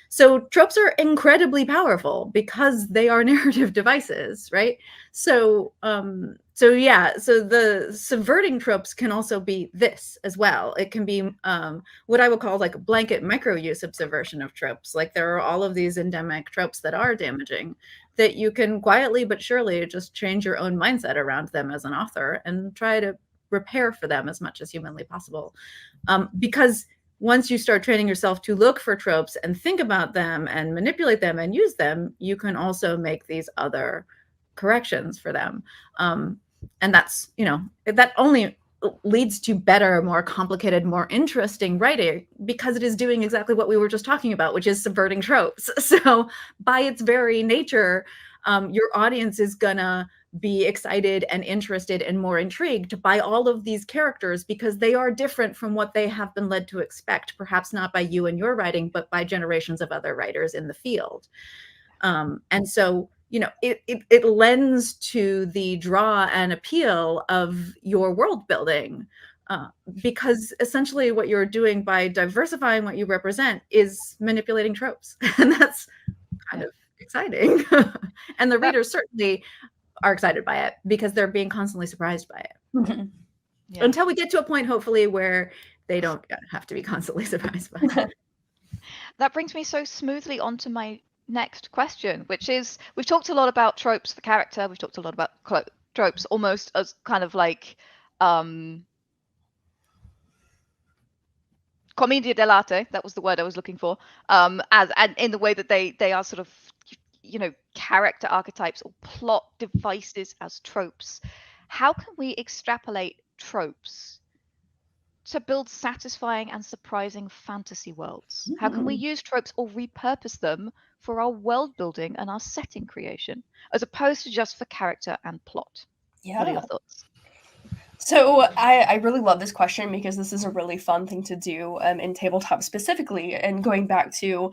So tropes are incredibly powerful because they are narrative devices, right? So the subverting tropes can also be this as well. It can be what I would call like blanket micro use of subversion of tropes. Like there are all of these endemic tropes that are damaging, that you can quietly but surely just change your own mindset around them as an author and try to repair for them as much as humanly possible. Because once you start training yourself to look for tropes and think about them and manipulate them and use them, you can also make these other corrections for them. And that's, you know, that only leads to better, more complicated, more interesting writing, because it is doing exactly what we were just talking about, which is subverting tropes. So by its very nature, your audience is gonna be excited and interested and more intrigued by all of these characters, because they are different from what they have been led to expect, perhaps not by you and your writing, but by generations of other writers in the field. And so, you know, it lends to the draw and appeal of your world building, because essentially what you're doing by diversifying what you represent is manipulating tropes. And that's kind of exciting. And the readers certainly are excited by it because they're being constantly surprised by it. Mm-hmm. Until we get to a point, hopefully, where they don't have to be constantly surprised by it. That brings me so smoothly onto my next question, which is, we've talked a lot about tropes for character, we've talked a lot about tropes almost as kind of like commedia dell'arte, that was the word I was looking for, and in the way that they are sort of, you know, character archetypes or plot devices as tropes. How can we extrapolate tropes to build satisfying and surprising fantasy worlds? Mm-hmm. How can we use tropes or repurpose them for our world building and our setting creation, as opposed to just for character and plot? Yeah. What are your thoughts? So I really love this question, because this is a really fun thing to do in tabletop specifically, and going back to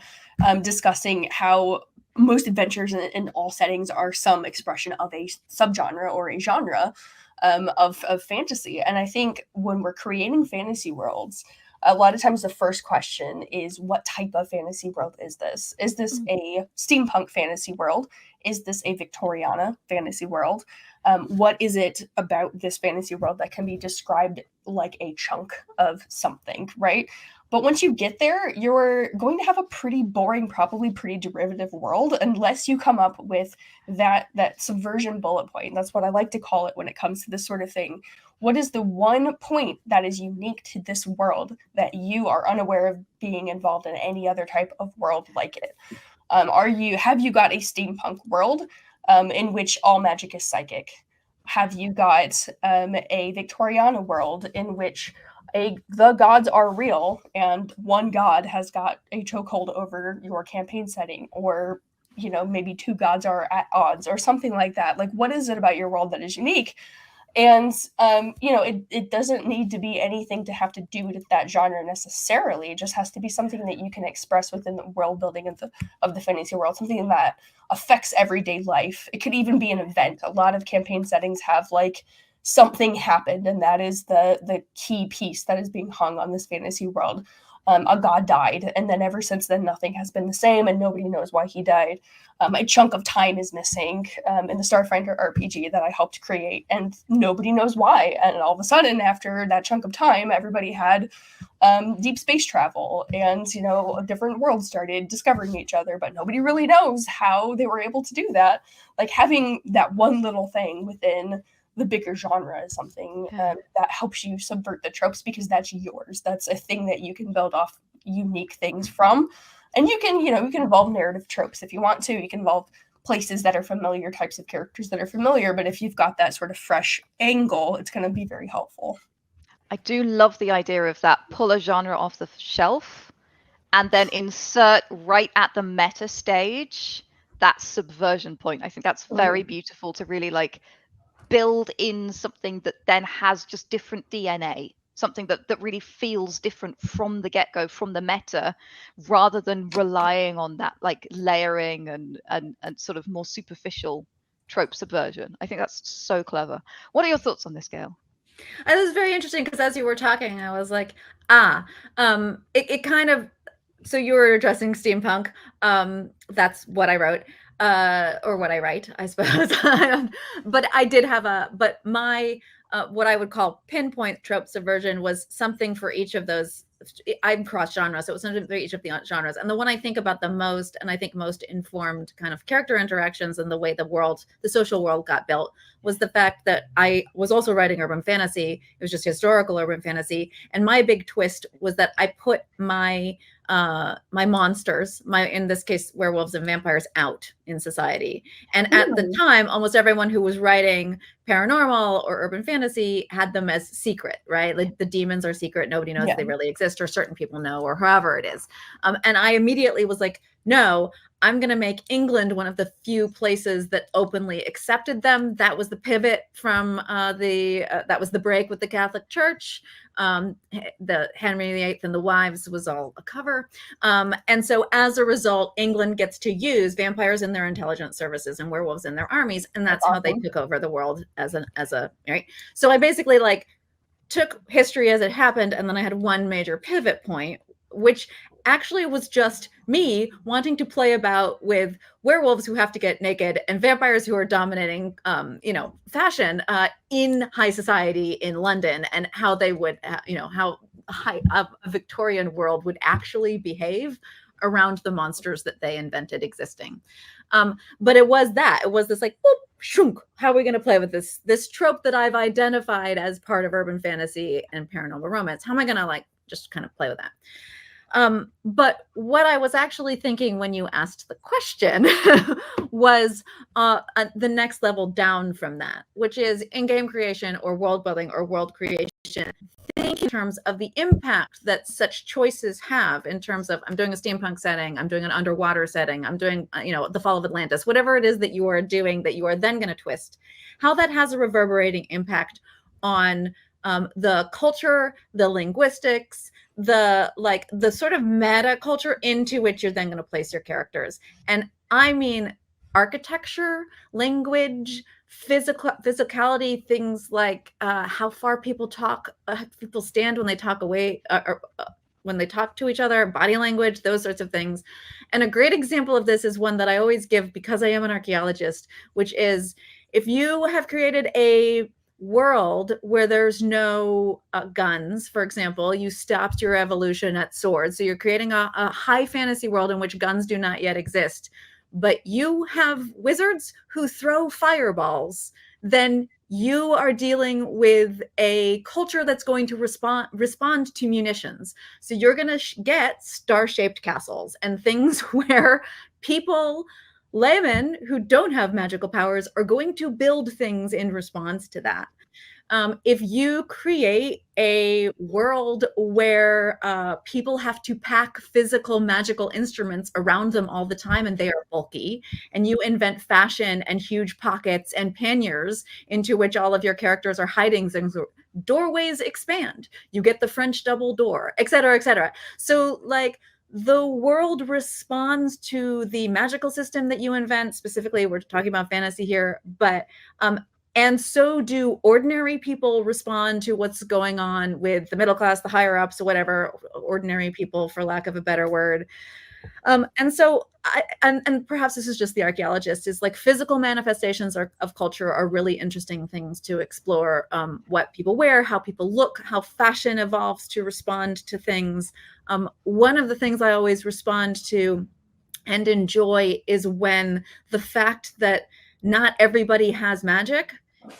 discussing how most adventures in all settings are some expression of a subgenre or a genre of fantasy. And I think when we're creating fantasy worlds, a lot of times the first question is, what type of fantasy world is this? Is this a steampunk fantasy world? Is this a Victoriana fantasy world? what is it about this fantasy world that can be described like a chunk of something, right? But once you get there, you're going to have a pretty boring, probably pretty derivative world unless you come up with that subversion bullet point. That's what I like to call it when it comes to this sort of thing. What is the one point that is unique to this world that you are unaware of being involved in any other type of world like it? Have you got a steampunk world in which all magic is psychic? Have you got a Victoriana world in which the gods are real and one god has got a chokehold over your campaign setting, or maybe two gods are at odds or something like that? Like, what is it about your world that is unique? And it doesn't need to be anything to have to do with that genre necessarily. It just has to be something that you can express within the world building of the fantasy world, something that affects everyday life. It could even be an event. A lot of campaign settings have like something happened, and that is the key piece that is being hung on this fantasy world. A god died, and then ever since then, nothing has been the same, and nobody knows why he died. A chunk of time is missing in the Starfinder RPG that I helped create, and nobody knows why. And all of a sudden, after that chunk of time, everybody had deep space travel, and a different world started discovering each other, but nobody really knows how they were able to do that. Like, having that one little thing within the bigger genre is something that helps you subvert the tropes, because that's yours. That's a thing that you can build off unique things from. And you can involve narrative tropes if you want to. You can involve places that are familiar, types of characters that are familiar. But if you've got that sort of fresh angle, it's going to be very helpful. I do love the idea of that. Pull a genre off the shelf and then insert right at the meta stage that subversion point. I think that's very beautiful to really like build in something that then has just different DNA, something that really feels different from the get-go, from the meta, rather than relying on that like layering and sort of more superficial trope subversion. I think that's so clever. What are your thoughts on this, Gail? It was very interesting because as you were talking, I was like, it kind of, so you were addressing steampunk. That's what I wrote. Or what I write, I suppose. But I did have but my, what I would call pinpoint trope subversion was something for each of those. I'm cross genre, so it was something for each of the genres. And the one I think about the most, and I think most informed kind of character interactions and the way the social world got built, was the fact that I was also writing urban fantasy. It was just historical urban fantasy. And my big twist was that I put my monsters, in this case, werewolves and vampires, out in society. And at the time, almost everyone who was writing paranormal or urban fantasy had them as secret, right? Like the demons are secret. Nobody knows they really exist, or certain people know, or however it is. And I immediately was like, no, I'm going to make England one of the few places that openly accepted them. That was the pivot from that was the break with the Catholic Church. The Henry VIII and the Wives was all a cover. And so as a result, England gets to use vampires in their intelligence services and werewolves in their armies. And that's how they took over the world as a, right? So I basically like took history as it happened. And then I had one major pivot point, which actually was just me wanting to play about with werewolves who have to get naked and vampires who are dominating, fashion in high society in London, and how they would, how a Victorian world would actually behave around the monsters that they invented existing. But it was this like, whoop, shunk, how are we going to play with this trope that I've identified as part of urban fantasy and paranormal romance? How am I going to like just kind of play with that? But what I was actually thinking when you asked the question was the next level down from that, which is in-game creation or world building or world creation. Think in terms of the impact that such choices have in terms of, I'm doing a steampunk setting, I'm doing an underwater setting, I'm doing, the fall of Atlantis, whatever it is that you are doing that you are then going to twist, how that has a reverberating impact on the culture, the linguistics, the sort of meta culture into which you're then going to place your characters. And I mean architecture, language, physicality, things like how far people talk, people stand when they talk away, or when they talk to each other, body language, those sorts of things. And a great example of this is one that I always give because I am an archaeologist, which is if you have created a world where there's no guns, for example, you stopped your evolution at swords. So you're creating a high fantasy world in which guns do not yet exist, but you have wizards who throw fireballs, then you are dealing with a culture that's going to respond to munitions. So you're going to get star-shaped castles and things where people, laymen who don't have magical powers, are going to build things in response to that. If you create a world where people have to pack physical magical instruments around them all the time and they are bulky, and you invent fashion and huge pockets and panniers into which all of your characters are hiding things, doorways expand, you get the French double door, etc., etc. So like, the world responds to the magical system that you invent. Specifically, we're talking about fantasy here, but and so do ordinary people respond to what's going on with the middle class, the higher ups, or whatever, ordinary people, for lack of a better word. And so, and perhaps this is just the archaeologist, is like physical manifestations of culture are really interesting things to explore. What people wear, how people look, how fashion evolves to respond to things. One of the things I always respond to and enjoy is when the fact that not everybody has magic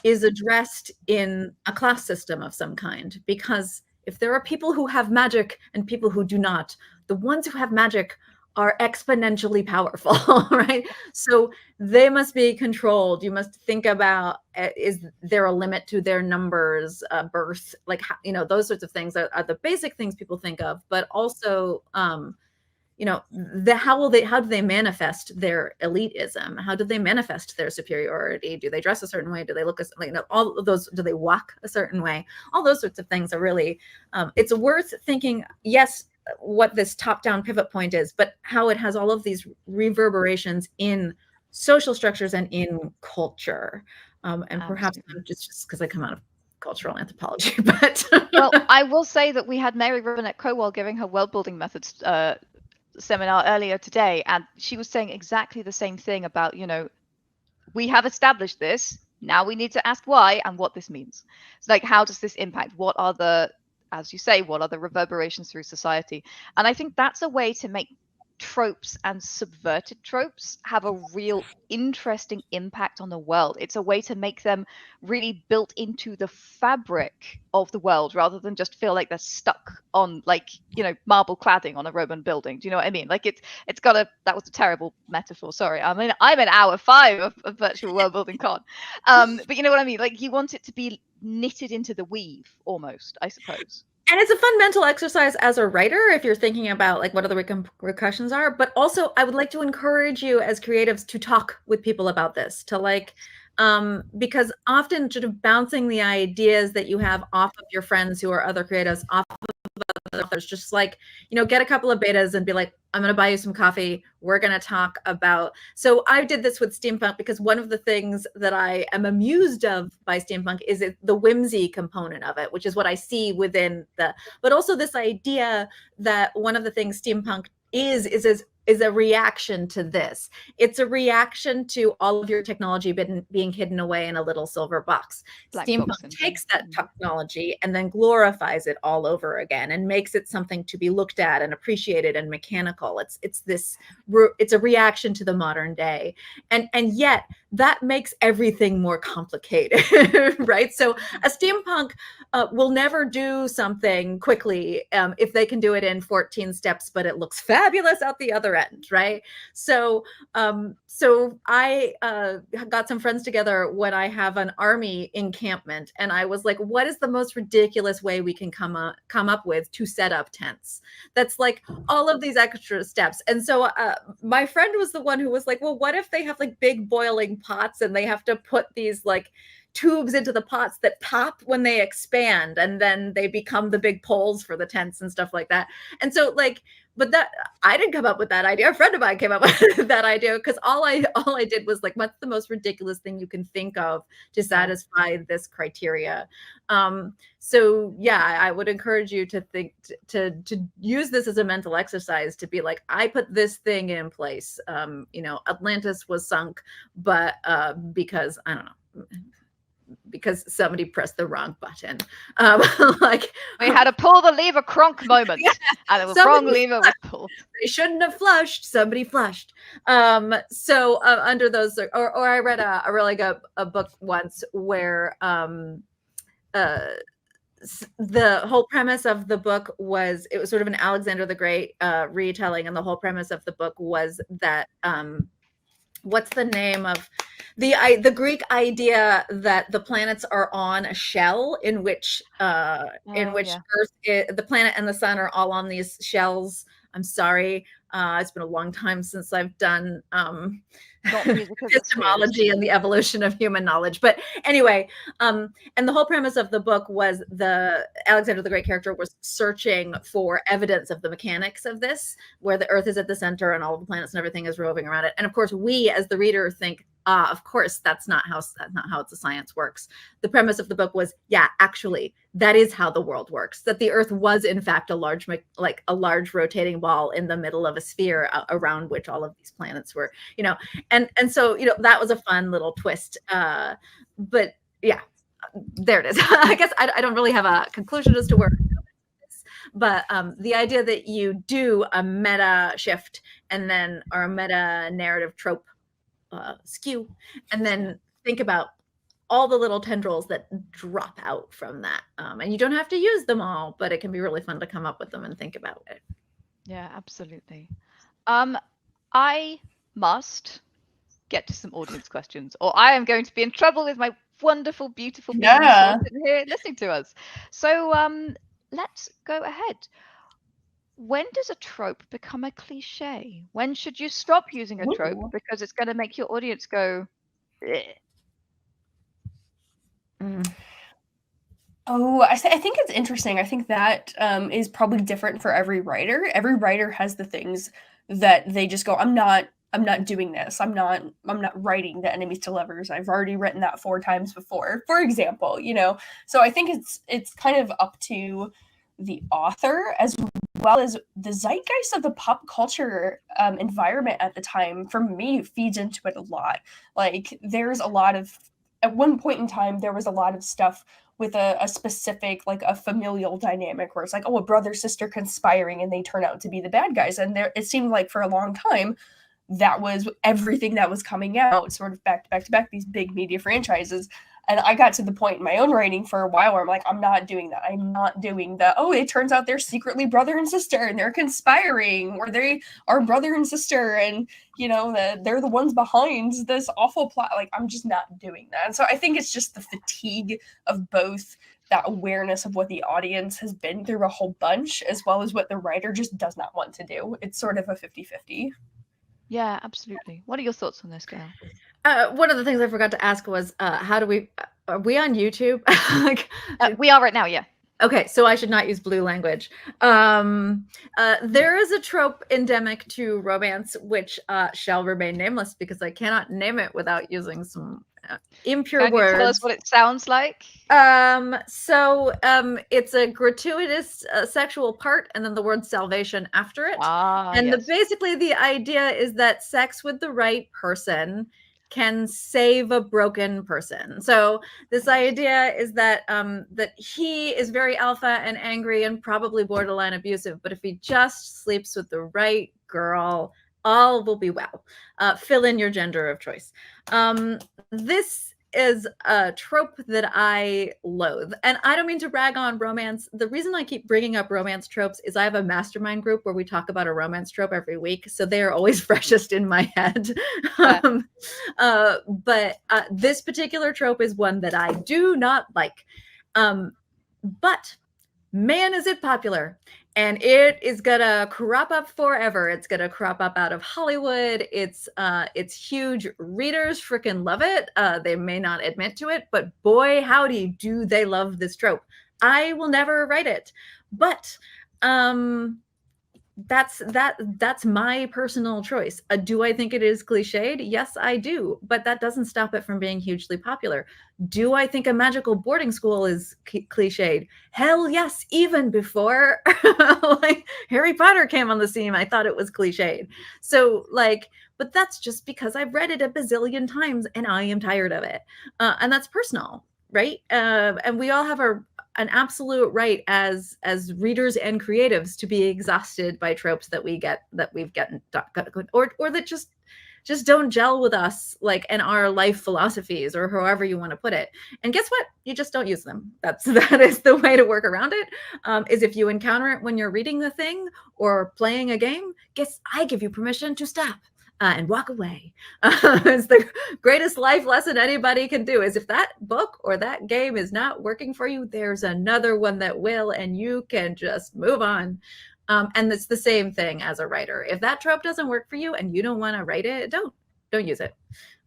is addressed in a class system of some kind. Because if there are people who have magic and people who do not, the ones who have magic are exponentially powerful, right? So they must be controlled. You must think about, is there a limit to their numbers, birth, like, you know, those sorts of things are the basic things people think of, but also, you know, how do they manifest their elitism? How do they manifest their superiority? Do they dress a certain way? Do they look you know, all of those? Do they walk a certain way? All those sorts of things are really, it's worth thinking, yes, what this top-down pivot point is, but how it has all of these reverberations in social structures and in culture. And perhaps just because I come out of cultural anthropology, but well, I will say that we had Mary Robinette Crowell giving her world building methods seminar earlier today, and she was saying exactly the same thing about, you know, we have established this, now we need to ask why and what this means. It's like, how does this impact? What are the, as you say, what are the reverberations through society? And I think that's a way to make tropes and subverted tropes have a real interesting impact on the world. It's a way to make them really built into the fabric of the world rather than just feel like they're stuck on, like, you know, marble cladding on a Roman building. Do you know what I mean? Like, it's got a, that was a terrible metaphor, sorry. I mean, I'm in hour 5 of virtual world building con. But you know what I mean? Like, you want it to be knitted into the weave almost, I suppose. And it's a fun mental exercise as a writer if you're thinking about like what are the repercussions are. But also, I would like to encourage you as creatives to talk with people about this, to like, because often sort of bouncing the ideas that you have off of your friends who are other creatives, off of others, just like, you know, get a couple of betas and be like, I'm going to buy you some coffee. We're going to talk about. So I did this with steampunk because one of the things that I am amused of by steampunk is the whimsy component of it, which is what I see within the, but also this idea that one of the things steampunk is a reaction to this. It's a reaction to all of your technology being hidden away in a little silver box. Steampunk takes that technology and then glorifies it all over again and makes it something to be looked at and appreciated and mechanical. It's a reaction to the modern day. And yet that makes everything more complicated, right? So a steampunk will never do something quickly if they can do it in 14 steps, but it looks fabulous out the other end, right? So I got some friends together when I have an army encampment, and I was like, what is the most ridiculous way we can come up with to set up tents? That's like all of these extra steps. And so my friend was the one who was like, well, what if they have like big boiling pots and they have to put these like tubes into the pots that pop when they expand, and then they become the big poles for the tents and stuff like that. And so like but that I didn't come up with that idea. A friend of mine came up with that idea because all I did was like, what's the most ridiculous thing you can think of to satisfy this criteria? So yeah, I would encourage you to think to use this as a mental exercise to be like, I put this thing in place. You know, Atlantis was sunk, but because I don't know, because somebody pressed the wrong button. Like we had a pull the lever cronk moment, and the wrong lever was pulled. They shouldn't have flushed. Somebody flushed. So under those, or I read a really good book once where the whole premise of the book was, it was sort of an Alexander the Great retelling, and the whole premise of the book was that what's the name of the Greek idea that the planets are on a shell in which Earth, the planet and the sun are all on these shells. I'm sorry, it's been a long time since I've done epistemology and the evolution of human knowledge. But anyway, and the whole premise of the book was the Alexander the Great character was searching for evidence of the mechanics of this, where the Earth is at the center and all of the planets and everything is roving around it. And of course, we as the reader think, of course, that's not how the science works. The premise of the book was, yeah, actually, that is how the world works. That the Earth was in fact a large rotating ball in the middle of a sphere around which all of these planets were, you know, and so, you know, that was a fun little twist. But yeah, there it is. I guess I don't really have a conclusion as to where. But the idea that you do a meta shift and then, or a meta narrative trope skew, and then think about all the little tendrils that drop out from that. And you don't have to use them all, but it can be really fun to come up with them and think about it. Yeah, absolutely. I must get to some audience questions, or I am going to be in trouble with my wonderful, beautiful people sitting here listening to us. So let's go ahead. When does a trope become a cliche? When should you stop using a trope because it's going to make your audience go, Oh, I think it's interesting. I think that is probably different for every writer. Every writer has the things that they just go, I'm not doing this. I'm not writing the enemies to lovers. I've already written that 4 times before, for example, you know. So I think it's kind of up to the author as well as the zeitgeist of the pop culture environment at the time. For me, feeds into it a lot. Like, there's a lot of, at one point in time, there was a lot of stuff with a specific, like a familial dynamic where it's like, oh, a brother sister conspiring and they turn out to be the bad guys. And there, it seemed like for a long time that was everything that was coming out, sort of back to back, these big media franchises. And I got to the point in my own writing for a while where I'm like, I'm not doing that. I'm not doing that. Oh, it turns out they're secretly brother and sister and they're conspiring, or they are brother and sister and, you know, they're the ones behind this awful plot. Like, I'm just not doing that. And so I think it's just the fatigue of both that awareness of what the audience has been through a whole bunch, as well as what the writer just does not want to do. It's sort of a 50-50. Yeah, absolutely. What are your thoughts on this, Gail? One of the things I forgot to ask was, how do we, are we on YouTube? We are right now, yeah. Okay, so I should not use blue language. There is a trope endemic to romance, which shall remain nameless because I cannot name it without using some impure words. Can you tell us what it sounds like? So it's a gratuitous sexual part and then the word salvation after it. And yes. Basically the idea is that sex with the right person can save a broken person. So this idea is that that he is very alpha and angry and probably borderline abusive, but if he just sleeps with the right girl, all will be well. Fill in your gender of choice. This is a trope that I loathe. And I don't mean to rag on romance. The reason I keep bringing up romance tropes is I have a mastermind group where we talk about a romance trope every week. So they are always freshest in my head. Yeah. But this particular trope is one that I do not like. But man, is it popular. And it is gonna crop up forever. It's gonna crop up out of Hollywood. It's huge. Readers freaking love it. They may not admit to it, but boy, howdy, do they love this trope. I will never write it, but that's my personal choice. Do I think it is cliched? Yes, I do, but that doesn't stop it from being hugely popular. Do I think a magical boarding school is cliched? Hell yes, even before like Harry Potter came on the scene, I thought it was cliched. So like, but that's just because I've read it a bazillion times and I am tired of it. And that's personal, right? And we all have an absolute right as readers and creatives to be exhausted by tropes that we've gotten or that just don't gel with us, like, in our life philosophies, or however you want to put it. And guess what? You just don't use them. That is the way to work around it. Is if you encounter it when you're reading the thing or playing a game, I give you permission to stop. And walk away. It's the greatest life lesson anybody can do, is if that book or that game is not working for you, there's another one that will, and you can just move on. And it's the same thing as a writer. If that trope doesn't work for you and you don't want to write it, don't use it.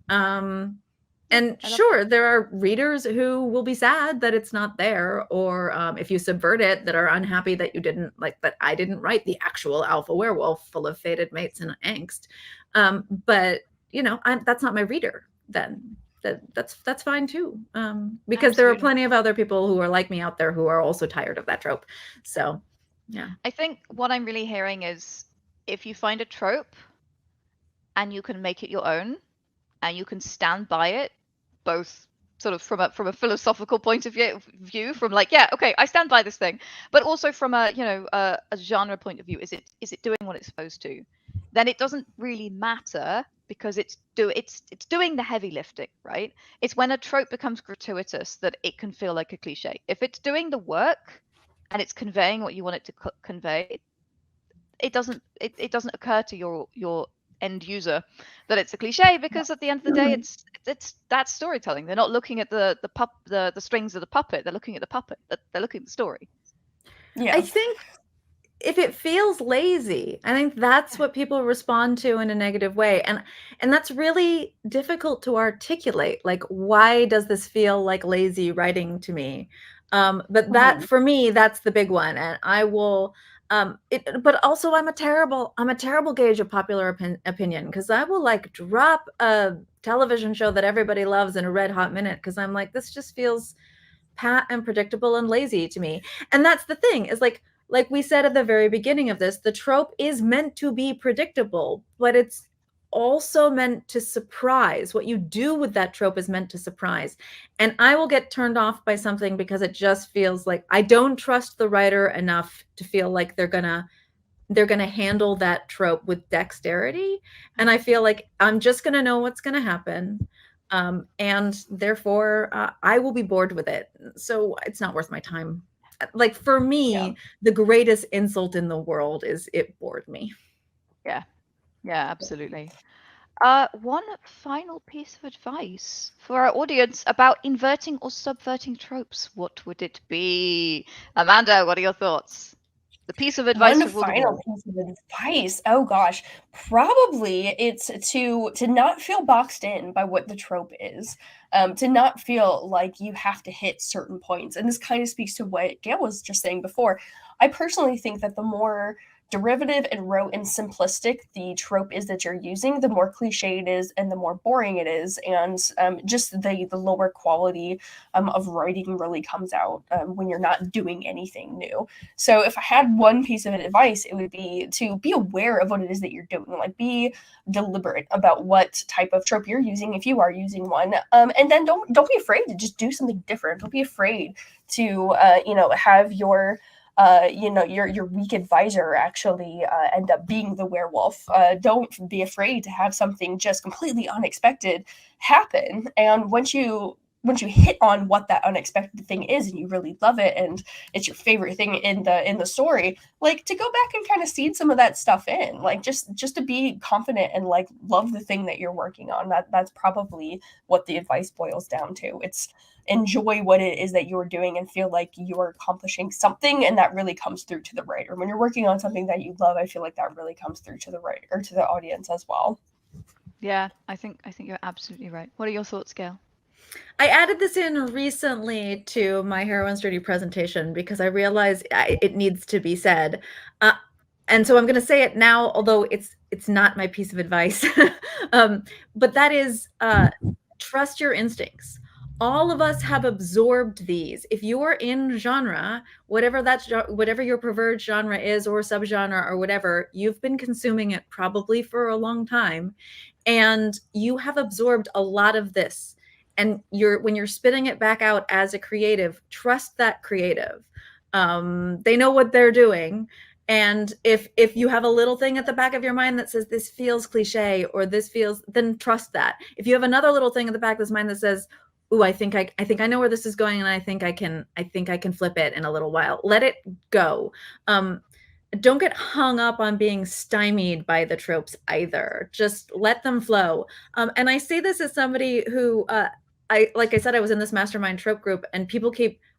And sure, there are readers who will be sad that it's not there, or if you subvert it, that are unhappy that you didn't, like, that I didn't write the actual alpha werewolf full of fated mates and angst. But you know, that's not my reader. Then that's fine too, because there are plenty of other people who are like me out there who are also tired of that trope. So yeah, I think what I'm really hearing is, if you find a trope and you can make it your own and you can stand by it, both sort of from a philosophical point of view, from like, yeah, okay, I stand by this thing, but also from a, you know, a genre point of view, is it doing what it's supposed to? Then it doesn't really matter, because it's doing the heavy lifting, right? It's when a trope becomes gratuitous that it can feel like a cliche. If it's doing the work and it's conveying what you want it to convey, it doesn't occur to your end user that it's a cliche, because at the end of the day, it's that's storytelling. They're not looking at the strings of the puppet. They're looking at the puppet. They're looking at the story. Yeah, I think if it feels lazy, I think that's what people respond to in a negative way, and that's really difficult to articulate. Like, why does this feel like lazy writing to me? But that, for me, that's the big one, and I will. But also, I'm a terrible gauge of popular opinion, because I will, like, drop a television show that everybody loves in a red hot minute, because I'm like, this just feels pat and predictable and lazy to me. And that's the thing, is like we said at the very beginning of this, the trope is meant to be predictable, but it's also meant to surprise. What you do with that trope is meant to surprise. And I will get turned off by something because it just feels like I don't trust the writer enough to feel like they're gonna handle that trope with dexterity. And I feel like I'm just gonna know what's gonna happen. And therefore I will be bored with it. So it's not worth my time. Like, for me, the greatest insult in the world is it bored me. Yeah, absolutely. One final piece of advice for our audience about inverting or subverting tropes. What would it be? Amanda, what are your thoughts? The piece of advice. One final piece of advice. Oh gosh, probably it's to not feel boxed in by what the trope is. To not feel like you have to hit certain points. And this kind of speaks to what Gail was just saying before. I personally think that the more derivative and rote and simplistic the trope is that you're using, the more cliche it is and the more boring it is, and just the lower quality of writing really comes out when you're not doing anything new. So if I had one piece of advice, it would be to be aware of what it is that you're doing. Like, be deliberate about what type of trope you're using, if you are using one, and then don't be afraid to just do something different. Don't be afraid to have your your weak advisor actually end up being the werewolf. Don't be afraid to have something just completely unexpected happen. And once you hit on what that unexpected thing is and you really love it and it's your favorite thing in the story, like, to go back and kind of seed some of that stuff in, like, just to be confident and, like, love the thing that you're working on. That's probably what the advice boils down to. It's enjoy what it is that you're doing and feel like you're accomplishing something, and that really comes through to the writer. When you're working on something that you love, I feel like that really comes through to the writer or to the audience as well. Yeah, I think you're absolutely right. What are your thoughts, Gail? I added this in recently to my Heroine's Journey presentation because I realized it needs to be said. and so I'm going to say it now, although it's not my piece of advice. But that is, trust your instincts. All of us have absorbed these. If you're in genre, whatever your preferred genre is, or subgenre, or whatever, you've been consuming it probably for a long time, and you have absorbed a lot of this. And when you're spitting it back out as a creative, trust that creative. They know what they're doing. And if you have a little thing at the back of your mind that says this feels cliche, or this feels, then trust that. If you have another little thing at the back of this mind that says, ooh, I think I know where this is going, and I think I can flip it in a little while, let it go. Don't get hung up on being stymied by the tropes either. Just let them flow. And I say this as somebody who, like I said, I was in this mastermind trope group, and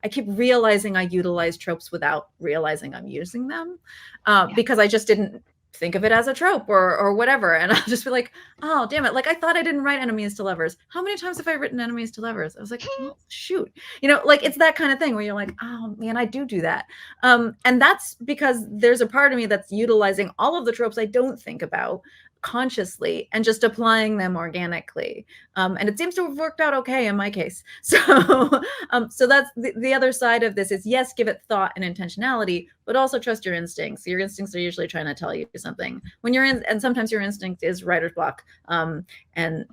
I keep realizing I utilize tropes without realizing I'm using them, because I just didn't think of it as a trope or whatever. And I'll just be like, oh, damn it. Like, I thought I didn't write enemies to lovers. How many times have I written enemies to lovers? I was like, oh, shoot. Like, it's that kind of thing where you're like, oh man, I do that. And that's because there's a part of me that's utilizing all of the tropes I don't think about consciously and just applying them organically. And it seems to have worked out okay in my case. So so that's the other side of this is, yes, give it thought and intentionality, but also trust your instincts. Your instincts are usually trying to tell you something when you're in, and sometimes your instinct is writer's block. And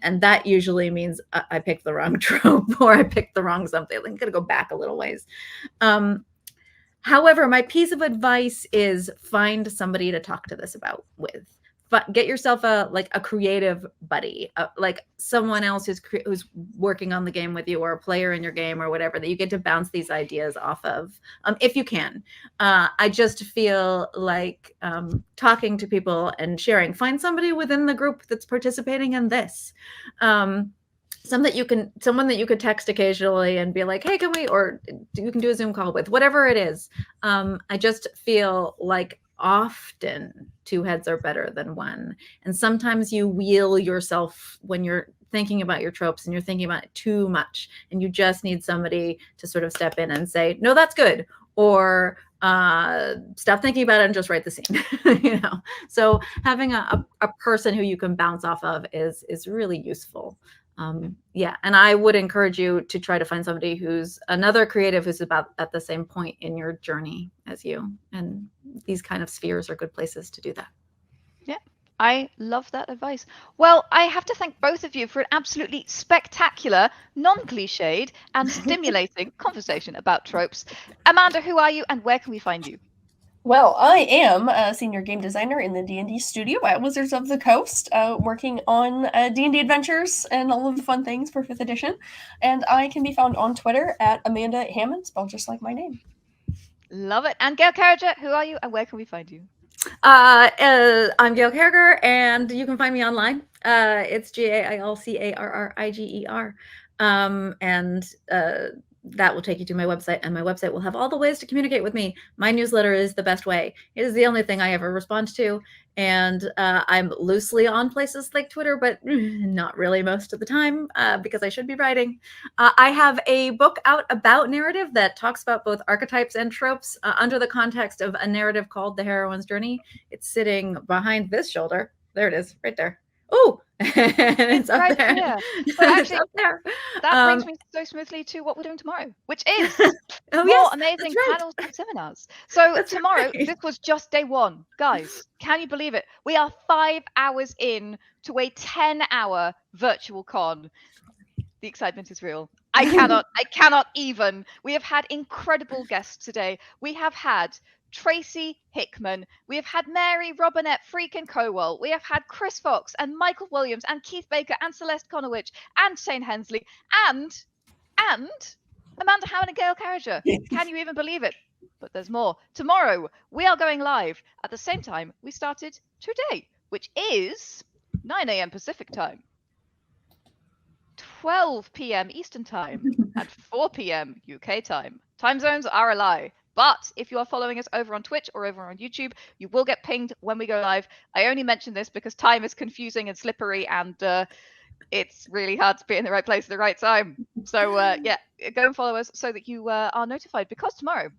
that usually means I picked the wrong trope, or I picked the wrong something. I'm gonna go back a little ways. However, my piece of advice is find somebody to talk to this with. But get yourself a creative buddy, like someone else who's working on the game with you, or a player in your game, or whatever, that you get to bounce these ideas off of, if you can. I just feel like talking to people and sharing. Find somebody within the group that's participating in this. Someone that you could text occasionally and be like, hey, or you can do a Zoom call with, whatever it is. I just feel like often two heads are better than one. And sometimes you wheel yourself when you're thinking about your tropes and you're thinking about it too much, and you just need somebody to sort of step in and say, no, that's good, or stop thinking about it and just write the scene. So having a person who you can bounce off of is really useful. Yeah, and I would encourage you to try to find somebody who's another creative who's about at the same point in your journey as you. And these kind of spheres are good places to do that. Yeah, I love that advice. Well, I have to thank both of you for an absolutely spectacular, non-cliched, and stimulating conversation about tropes. Amanda, who are you, and where can we find you? Well, I am a senior game designer in the D&D studio at Wizards of the Coast, working on D&D adventures and all of the fun things for 5th edition. And I can be found on Twitter at Amanda Hamon, spelled just like my name. Love it. And Gail Carriger, who are you, and where can we find you? I'm Gail Carriger, and you can find me online. It's GailCarriger. And that will take you to my website, and my website will have all the ways to communicate with me. My newsletter is the best way. It is the only thing I ever respond to. And I'm loosely on places like Twitter, but not really most of the time, because I should be writing. I have a book out about narrative that talks about both archetypes and tropes under the context of a narrative called The Heroine's Journey. It's sitting behind this shoulder. There it is, right there. Oh, it's up right there. Here. So actually, up there. That brings me so smoothly to what we're doing tomorrow, which is more amazing panels and seminars. So tomorrow, this was just day one. Guys, can you believe it? We are 5 hours in to a 10-hour virtual con. The excitement is real. I cannot even. We have had incredible guests today. We have had Tracy Hickman, we have had Mary Robinette freaking Cowell, we have had Chris Fox and Michael Williams and Keith Baker and Celeste Conowich and Shane Hensley and Amanda Hamon and Gail Carriger. Can you even believe it? But there's more. Tomorrow we are going live at the same time we started today, which is 9 a.m. Pacific time, 12 p.m. Eastern time, and 4 p.m. UK time. Time zones are a lie. But if you are following us over on Twitch or over on YouTube, you will get pinged when we go live. I only mention this because time is confusing and slippery, and it's really hard to be in the right place at the right time. So yeah, go and follow us so that you are notified, because tomorrow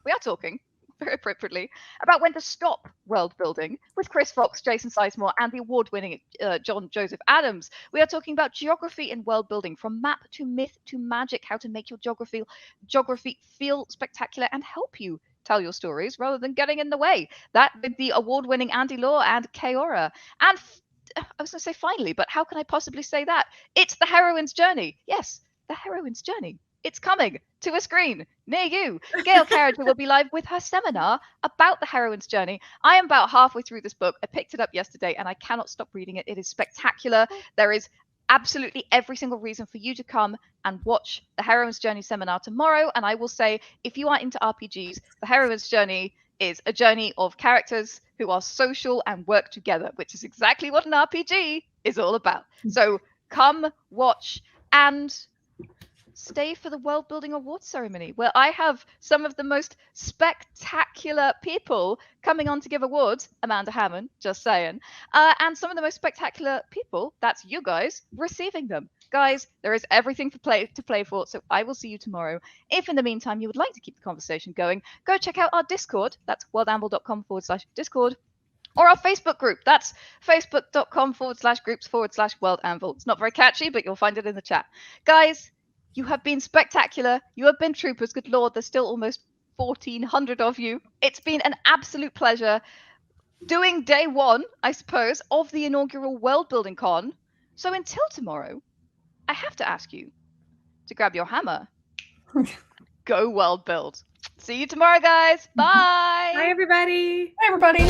we are talking very appropriately, about when to stop world building with Chris Fox, Jason Sizemore, and the award-winning John Joseph Adams. We are talking about geography in world building, from map to myth to magic, how to make your geography feel spectacular and help you tell your stories rather than getting in the way. That with the award-winning Andy Law and Keora. And I was going to say finally, but how can I possibly say that? It's the heroine's journey. Yes, the heroine's journey. It's coming to a screen near you. Gail Carriger will be live with her seminar about the heroine's journey. I am about halfway through this book. I picked it up yesterday and I cannot stop reading it. It is spectacular. There is absolutely every single reason for you to come and watch the heroine's journey seminar tomorrow. And I will say, if you are into RPGs, the heroine's journey is a journey of characters who are social and work together, which is exactly what an RPG is all about. So come, watch, and stay for the World Building Awards ceremony, where I have some of the most spectacular people coming on to give awards. Amanda Hamon, just saying. And some of the most spectacular people, that's you guys, receiving them. Guys, there is everything to play for, so I will see you tomorrow. If in the meantime you would like to keep the conversation going, go check out our Discord. That's worldanvil.com/Discord. Or our Facebook group. That's facebook.com/groups/worldanvil. It's not very catchy, but you'll find it in the chat. Guys, you have been spectacular. You have been troopers. Good Lord, there's still almost 1,400 of you. It's been an absolute pleasure doing day one, I suppose, of the inaugural World Building Con. So until tomorrow, I have to ask you to grab your hammer. Go world build. See you tomorrow, guys. Bye. Bye, everybody. Hi, everybody.